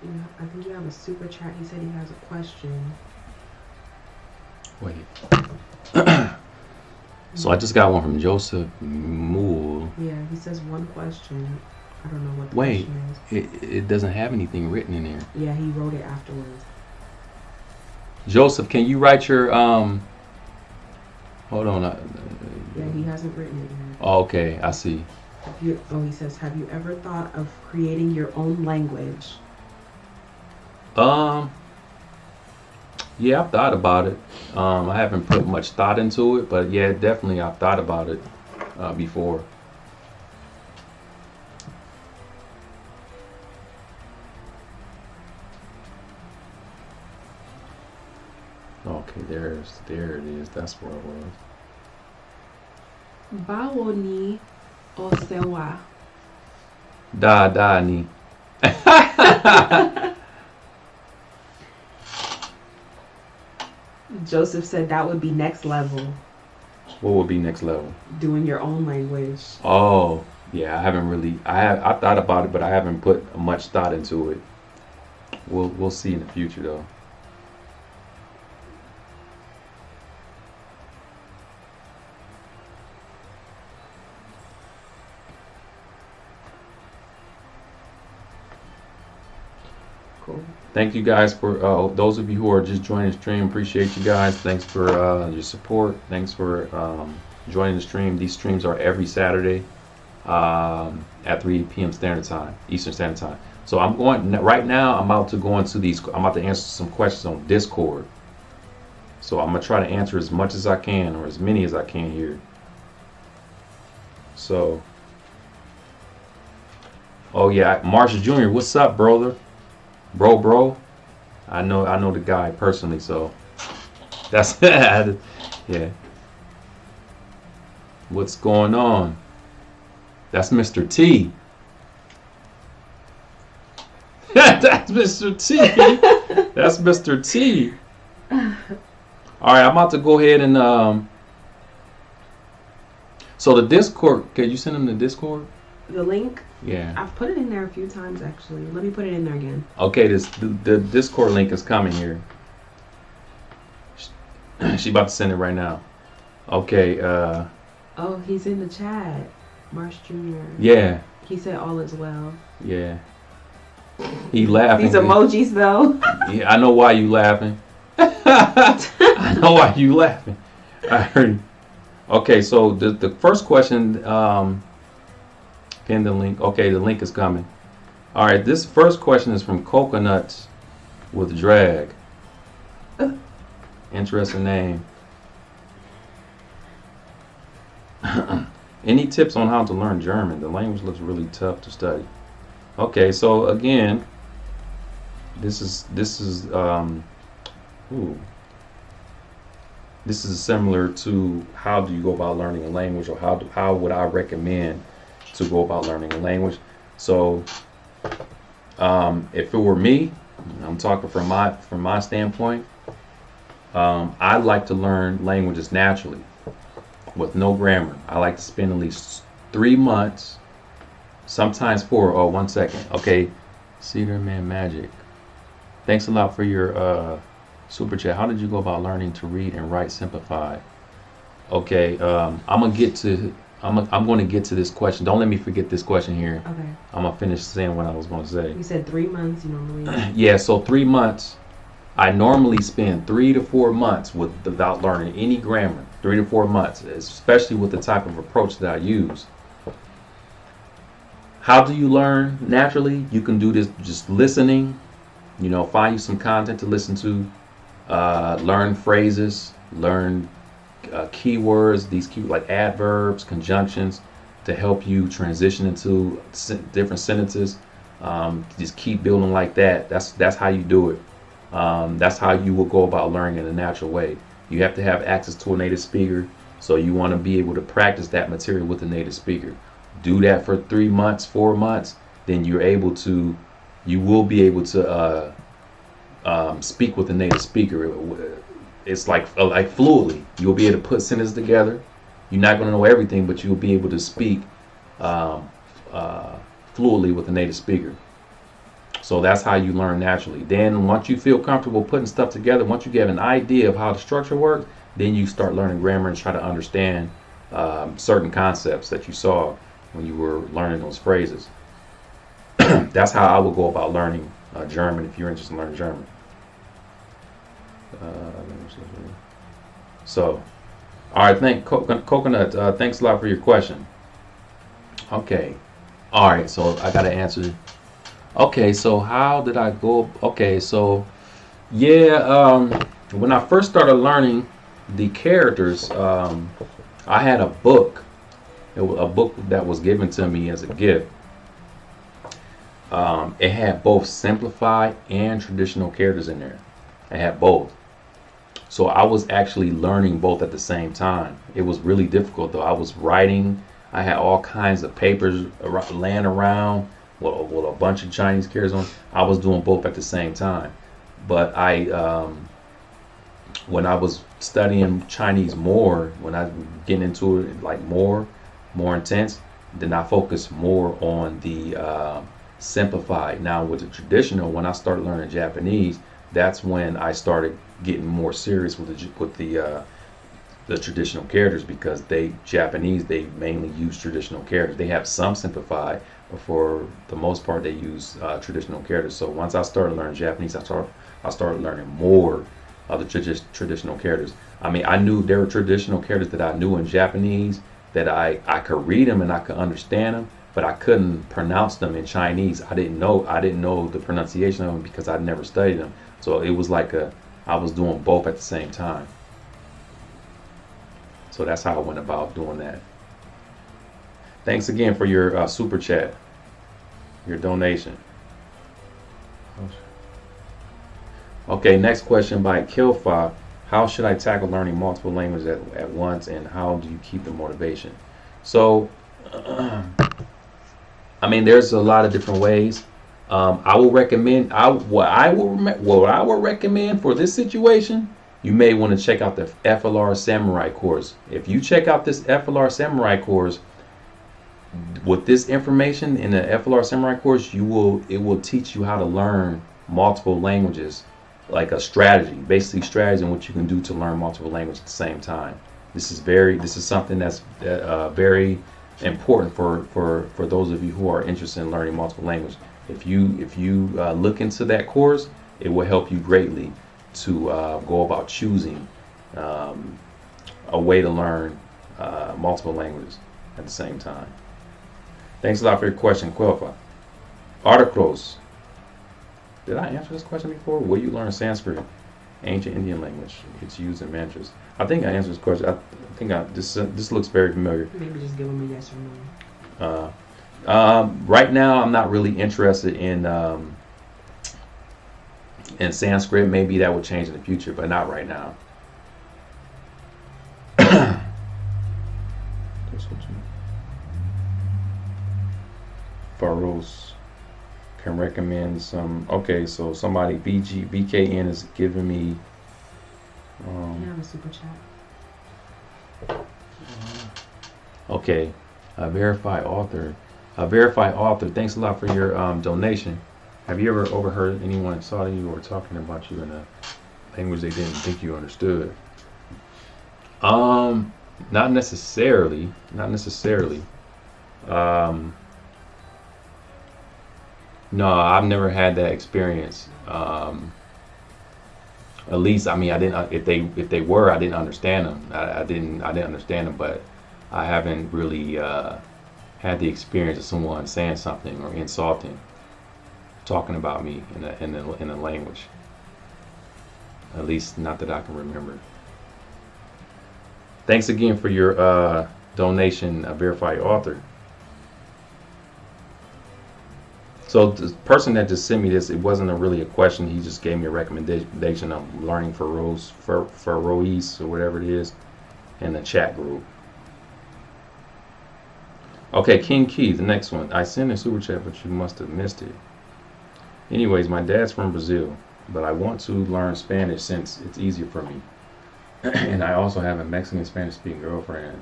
Yeah, I think you have a super chat. He said he has a question. Wait. So I just got one from Joseph Moore. Yeah, he says one question. I don't know what the question is. It doesn't have anything written in there. Yeah, he wrote it afterwards. Joseph, can you write your hold on. Yeah, he hasn't written it yet. Oh, okay, I see. He says, have you ever thought of creating your own language? Yeah, I've thought about it. I haven't put much thought into it, but yeah, definitely I've thought about it before. Okay, there it is. That's where it was. Báwo ni o ṣe wà? Da ni. Joseph said that would be next level. What would be next level? Doing your own language. Oh, yeah. I thought about it, but I haven't put much thought into it. We'll see in the future though. cool. Thank you guys for those of you who are just joining the stream. Appreciate you guys. Thanks for your support. Thanks for joining the stream. These streams are every Saturday at 3 p.m. Standard Time, Eastern Standard Time. So I'm going right now. I'm about to go into these. I'm about to answer some questions on Discord. So I'm gonna try to answer as much as I can, or as many as I can here. So, oh yeah, Marshall Jr., what's up, brother? Bro. I know the guy personally, so that's yeah. What's going on? That's Mr. T. That's Mr. T. That's Mr. T. All right, I'm about to go ahead and so the Discord, can you send him the Discord? The link? Yeah. I've put it in there a few times actually. Let me put it in there again. Okay, the Discord link is coming here. She about to send it right now. Okay, oh, he's in the chat. Marsh Jr. Yeah. He said all is well. Yeah. He laughing. These emojis though. Yeah, I know why you laughing. I know why you laughing. I heard. Okay, so the first question, pin the link. Okay, the link is coming. All right, this first question is from Coconuts with Drag. Interesting name. Any tips on how to learn German? The language looks really tough to study. Okay, so again, this is similar to how do you go about learning a language, or how would I recommend to go about learning a language. So if it were me, I'm talking from my standpoint, I like to learn languages naturally with no grammar. I like to spend at least 3 months, sometimes 4. Oh, 1 second. Okay, Cedar Man Magic, thanks a lot for your super chat. How did you go about learning to read and write simplified? Okay, I'm going to get to this question. Don't let me forget this question here. Okay. I'm gonna finish saying what I was gonna say. You said 3 months. You normally. Yeah, so 3 months. I normally spend 3 to 4 months without learning any grammar. 3 to 4 months, especially with the type of approach that I use. How do you learn naturally? You can do this just listening. You know, find you some content to listen to. Learn phrases. Learn keywords. These keywords like adverbs, conjunctions, to help you transition into different sentences. Just keep building like that. That's how you do it. That's how you will go about learning in a natural way. You have to have access to a native speaker, so you want to be able to practice that material with a native speaker. Do that for 3 months, 4 months, then you will be able to speak with a native speaker. It's like fluently. You'll be able to put sentences together. You're not going to know everything, but you'll be able to speak fluently with a native speaker. So that's how you learn naturally. Then once you feel comfortable putting stuff together, once you get an idea of how the structure works, then you start learning grammar and try to understand certain concepts that you saw when you were learning those phrases. That's how I would go about learning German if you're interested in learning German. So, all right, Coconut, thanks a lot for your question. Okay, all right, so I got to answer. Okay, so how did I go? Okay, so yeah, when I first started learning the characters, I had a book. It was a book that was given to me as a gift. It had both simplified and traditional characters in there. It had both. So I was actually learning both at the same time. It was really difficult though. I was writing. I had all kinds of papers laying around with a bunch of Chinese characters on. I was doing both at the same time. But when I was studying Chinese more, when I was getting into it like more intense, then I focused more on the simplified. Now with the traditional, when I started learning Japanese, that's when I started getting more serious with the the traditional characters, because Japanese, they mainly use traditional characters. They have some simplified, but for the most part they use traditional characters. So once I started learning Japanese, I started learning more of the traditional characters. I mean, I knew there were traditional characters that I knew in Japanese that I could read them and I could understand them, but I couldn't pronounce them in Chinese. I didn't know the pronunciation of them because I'd never studied them. So it was like I was doing both at the same time. So that's how I went about doing that. Thanks again for your super chat, your donation. Okay, next question by Kilfa. How should I tackle learning multiple languages at once, and how do you keep the motivation? So, I mean, there's a lot of different ways. I will recommend. What I would recommend for this situation, you may want to check out the FLR Samurai course. If you check out this FLR Samurai course, with this information in the FLR Samurai course, it will teach you how to learn multiple languages, like a strategy, basically strategy on what you can do to learn multiple languages at the same time. This is something that's very important for those of you who are interested in learning multiple languages. If you look into that course, it will help you greatly to go about choosing a way to learn multiple languages at the same time. Thanks a lot for your question, Quelfa. Articles. Did I answer this question before? Will you learn Sanskrit, ancient Indian language? It's used in mantras. I think I answered this question. I think this looks very familiar. Maybe just give them a yes or no. Right now, I'm not really interested in Sanskrit. Maybe that will change in the future, but not right now. Faros can recommend some. Okay, so somebody BKN is giving me. Yeah, I'm a super chat. Okay, a verified author. Thanks a lot for your donation. Have you ever overheard anyone in Saudi or talking about you in a language they didn't think you understood? Not necessarily. No, I've never had that experience. At least, I mean, I didn't. If they were, I didn't understand them. I didn't understand them, but I haven't really had the experience of someone saying something or insulting, talking about me in a language. At least, not that I can remember. Thanks again for your donation, verified author. So the person that just sent me this, it wasn't really a question. He just gave me a recommendation of learning for Rois or whatever it is in the chat group. Okay, King Key, the next one. I sent a super chat, but you must have missed it. Anyways, my dad's from Brazil, but I want to learn Spanish since it's easier for me. And I also have a Mexican Spanish speaking girlfriend.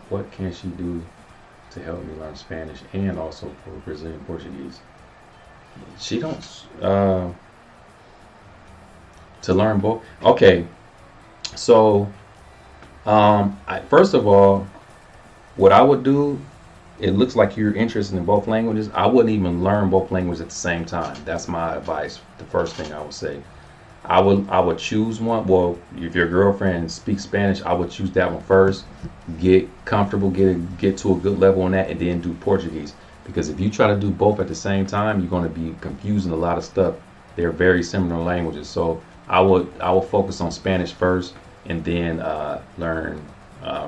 What can she do to help me learn Spanish and also for Brazilian Portuguese? She don't to learn both. Okay, so first of all, what I would do, it looks like you're interested in both languages. I wouldn't even learn both languages at the same time. That's my advice. The first thing I would say, I would choose one. Well, if your girlfriend speaks Spanish, I would choose that one first. Get comfortable, get to a good level on that, and then do Portuguese. Because if you try to do both at the same time, you're going to be confusing a lot of stuff. They're very similar languages. So I will focus on Spanish first, and then learn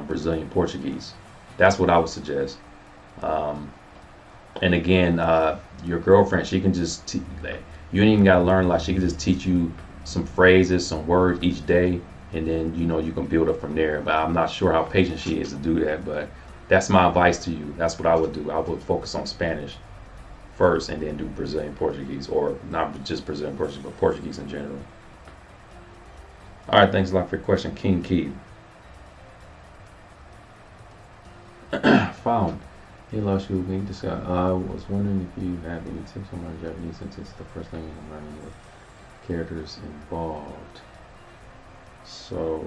Brazilian Portuguese. That's what I would suggest. And again, your girlfriend, she can just you ain't even got to learn a lot. She can just teach you some phrases, some words each day, and then you can build up from there. But I'm not sure how patient she is to do that, but that's my advice to you. That's what I would do. I would focus on Spanish first and then do Brazilian Portuguese, or not just Brazilian Portuguese, but Portuguese in general. All right, thanks a lot for your question, King Keith. Found. Hey, Laoshu505000's. I was wondering if you have any tips on learning Japanese, since it's the first language I'm learning with characters involved. So,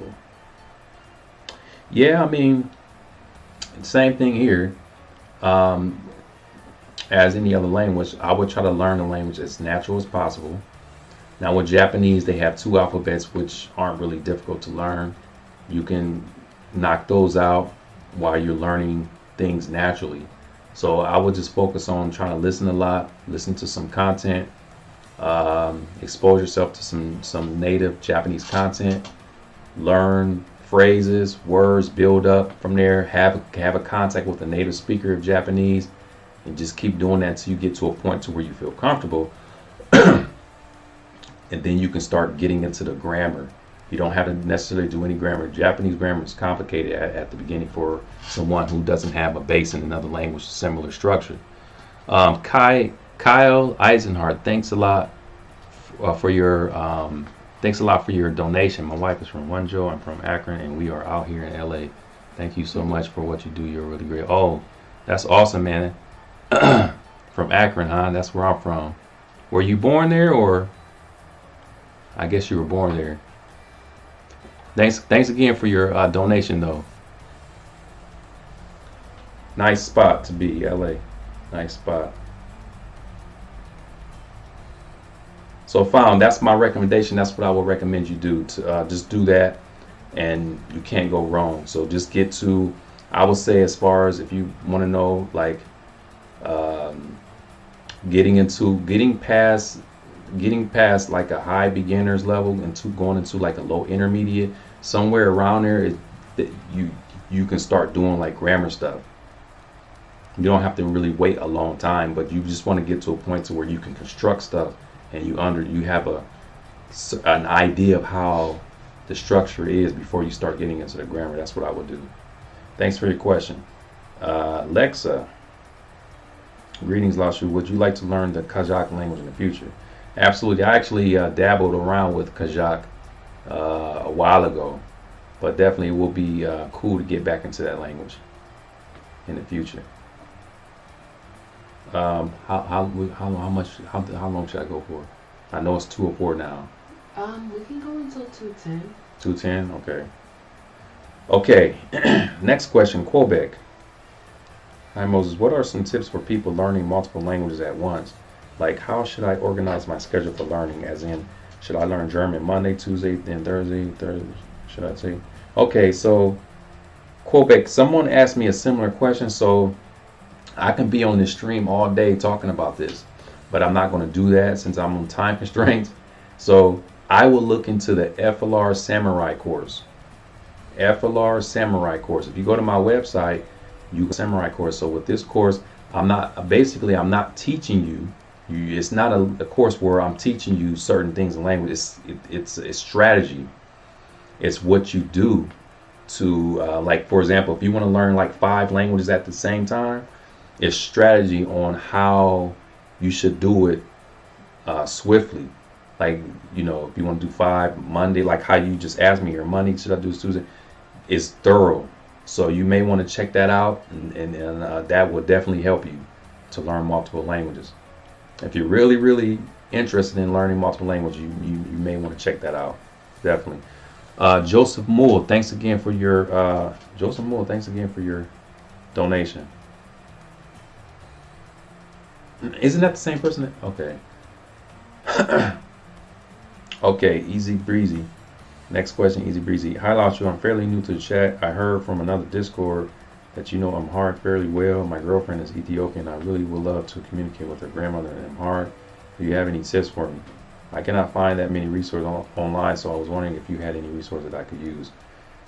Yeah, I mean, same thing here. Um, as any other language, I would try to learn the language as natural as possible. Now, with Japanese, they have two alphabets which aren't really difficult to learn. You can knock those out while you're learning things naturally. So I would just focus on trying to listen a lot, listen to some content, expose yourself to some native Japanese content, learn phrases, words, build up from there, have a contact with a native speaker of Japanese, and just keep doing that until you get to a point to where you feel comfortable. And then you can start getting into the grammar. You don't have to necessarily do any grammar. Japanese grammar is complicated at the beginning for someone who doesn't have a base in another language, similar structure. Kyle Eisenhardt, thanks a lot for your donation. My wife is from Wenzhou. I'm from Akron, and we are out here in LA. Thank you so much for what you do. You're really great. Oh, that's awesome, man. From Akron, huh? That's where I'm from. Were you born there, or? I guess you were born there. Thanks again for your donation, though. Nice spot to be, LA. Nice spot. So, that's my recommendation. That's what I would recommend you do. To just do that, and you can't go wrong. So just get to, I would say, as far as if you want to know, like, getting past like a high beginners level and going into like a low intermediate, somewhere around there, you can start doing like grammar stuff. You don't have to really wait a long time, but you just want to get to a point to where you can construct stuff and you have an idea of how the structure is before you start getting into the grammar. That's what I would do. Thanks for your question. Lexa, greetings, Laoshu. Would you like to learn the Kazakh language in the future? Absolutely. I actually dabbled around with Kazakh a while ago, but definitely it will be cool to get back into that language in the future. How long should I go for? I know it's 2:04 now. We can go until 2:10. 2:10. Okay. Okay. Next question, Quebec. Hi Moses. What are some tips for people learning multiple languages at once? Like, how should I organize my schedule for learning? As in, should I learn German Monday, Tuesday, then Thursday? Should I say? Okay, so Quebec. Someone asked me a similar question, so I can be on this stream all day talking about this, but I'm not going to do that since I'm on time constraints. So I will look into the FLR Samurai course. FLR Samurai course. If you go to my website, you get Samurai course. So with this course, I'm not teaching you. It's not a course where I'm teaching you certain things in language. It's strategy. It's what you do to like, for example, if you want to learn like 5 languages at the same time, it's strategy on how you should do it swiftly. Like, if you want to do 5 Monday, like how you just asked me, or Monday, should I do Tuesday? It's thorough. So you may want to check that out, and that will definitely help you to learn multiple languages. If you're really, really interested in learning multiple languages, you may want to check that out. Definitely. Joseph Moore, thanks again for your donation. Isn't that the same person? Okay. Okay, easy breezy. Next question, easy breezy. Hi Laoshu, I'm fairly new to the chat. I heard from another Discord that Amharic fairly well. My girlfriend is Ethiopian. I really would love to communicate with her grandmother in Amharic. Do you have any tips for me? I cannot find that many resources online, so I was wondering if you had any resources that I could use.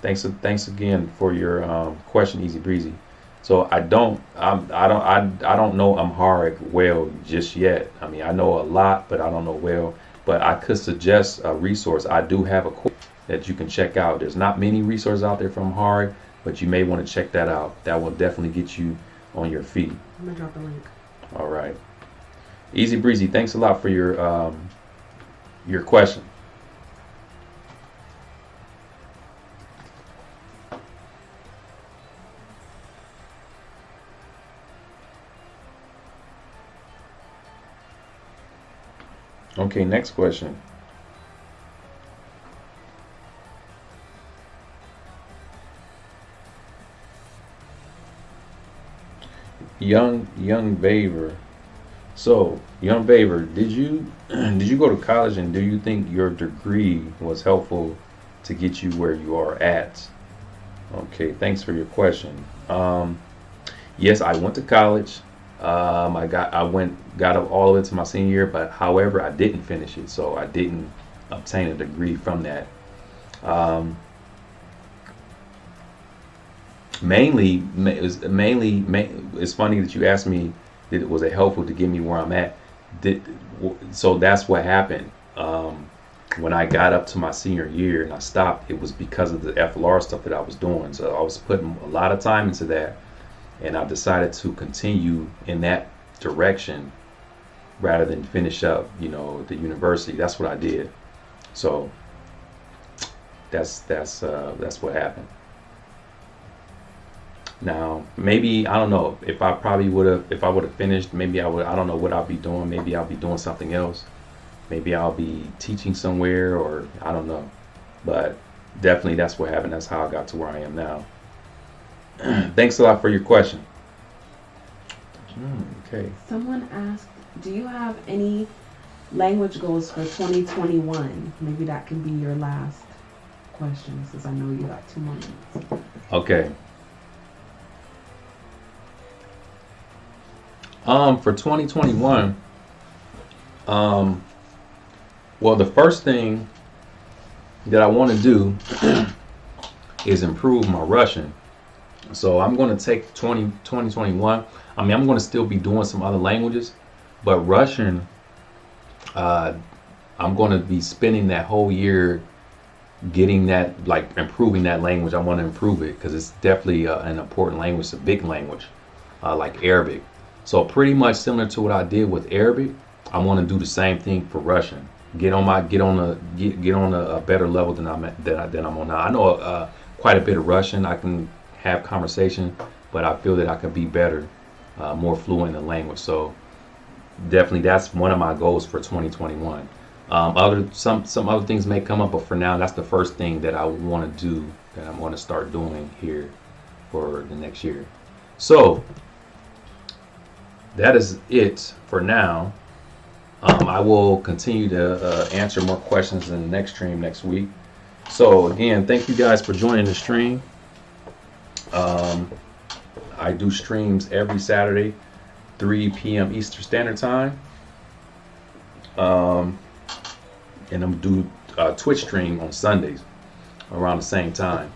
Thanks again for your question, easy breezy. So I don't know Amharic well just yet. I mean, I know a lot, but I don't know well. But I could suggest a resource. I do have a course that you can check out. There's not many resources out there from Amharic, but you may want to check that out. That will definitely get you on your feet. I'm gonna drop the link. All right. Easy breezy. Thanks a lot for your question. Okay, next question. Young Vaver. So, Young Vaver, did you go to college, and do you think your degree was helpful to get you where you are at? Okay, thanks for your question. Yes, I went to college. I got up all the way to my senior year, but however, I didn't finish it, so I didn't obtain a degree from that. It's funny that you asked me, was it helpful to get me where I'm at? So that's what happened. When I got up to my senior year and I stopped, it was because of the FLR stuff that I was doing. So I was putting a lot of time into that, and I decided to continue in that direction rather than finish up, the university. That's what I did. So that's what happened. Now, maybe, I don't know, if I would have finished, maybe I don't know what I'll be doing. Maybe I'll be doing something else. Maybe I'll be teaching somewhere, or I don't know. But definitely that's what happened. That's how I got to where I am now. Thanks a lot for your question. Okay. Someone asked, do you have any language goals for 2021? Maybe that can be your last question, since I know you got 2 more minutes. Okay. For 2021, well, the first thing that I want to do is improve my Russian. So I'm going to take 2021. I mean, I'm going to still be doing some other languages, but Russian, I'm going to be spending that whole year getting that, like, improving that language. I want to improve it because it's definitely an important language. It's a big language, like Arabic. So pretty much similar to what I did with Arabic, I want to do the same thing for Russian. Get on a better level than I'm on now. I know quite a bit of Russian. I can have conversation, but I feel that I could be better, more fluent in the language. So definitely that's one of my goals for 2021. Some other things may come up, but for now that's the first thing that I want to do, that I'm going to start doing here for the next year. So that is it for now. I will continue to answer more questions in the next stream next week. So again, thank you guys for joining the stream. I do streams every Saturday, 3 p.m. Eastern Standard Time. And I'm do a Twitch stream on Sundays around the same time.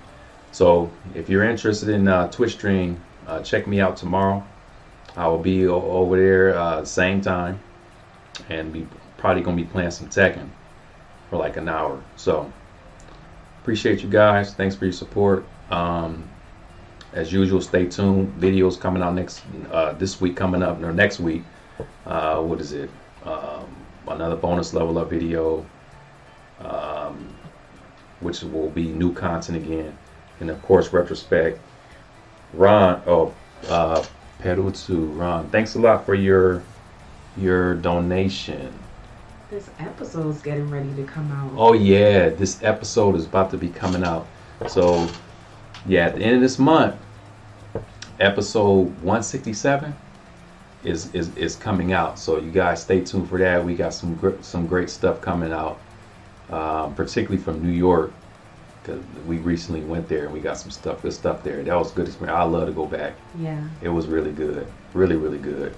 So if you're interested in Twitch stream, check me out tomorrow. I will be over there same time, and be probably gonna be playing some Tekken for like an hour. So appreciate you guys. Thanks for your support. As usual, stay tuned. Videos coming out this week, coming up, or next week. What is it? Another bonus level up video, which will be new content again, and of course retrospect. Pedal to Ron, thanks a lot for your donation. This episode's getting ready to come out. Oh yeah, this episode is about to be coming out. So yeah, at the end of this month, episode 167 is coming out. So you guys stay tuned for that. We got some great stuff coming out, particularly from New York, because we recently went there and we got some good stuff there. That was a good experience. I love to go back. Yeah, it was really good, really good.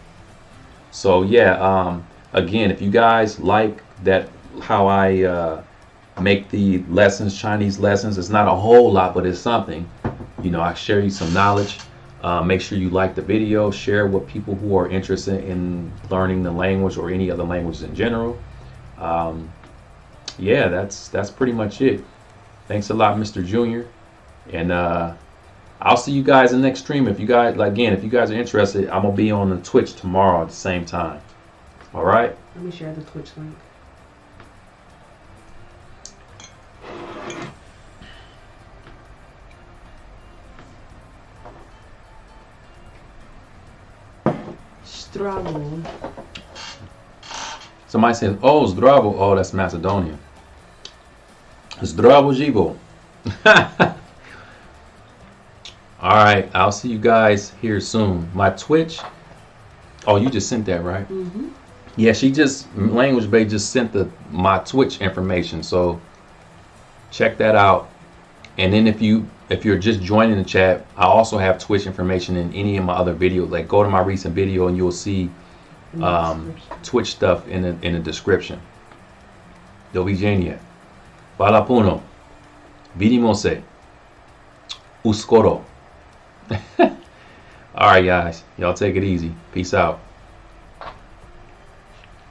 So yeah, again, if you guys like that, how I make the lessons, Chinese lessons, it's not a whole lot, but it's something. I share you some knowledge. Make sure you like the video, share with people who are interested in learning the language or any other languages in general. Yeah, that's pretty much it. Thanks a lot, Mr. Junior. And I'll see you guys in the next stream. If you guys are interested, I'm gonna be on the Twitch tomorrow at the same time. All right. Let me share the Twitch link. Zdravo. Somebody says, "Oh, zdravo." Oh, that's Macedonian. Zdravo živo. All right, I'll see you guys here soon. My Twitch. Oh, you just sent that, right? Mm-hmm. Yeah, she just Language Bay just sent my Twitch information. So check that out. And then if you're just joining the chat, I also have Twitch information in any of my other videos. Like go to my recent video and you'll see Twitch stuff in the description. Do widzenia. Pala puno. Vidimo se. Uskoro. All right, guys. Y'all take it easy. Peace out.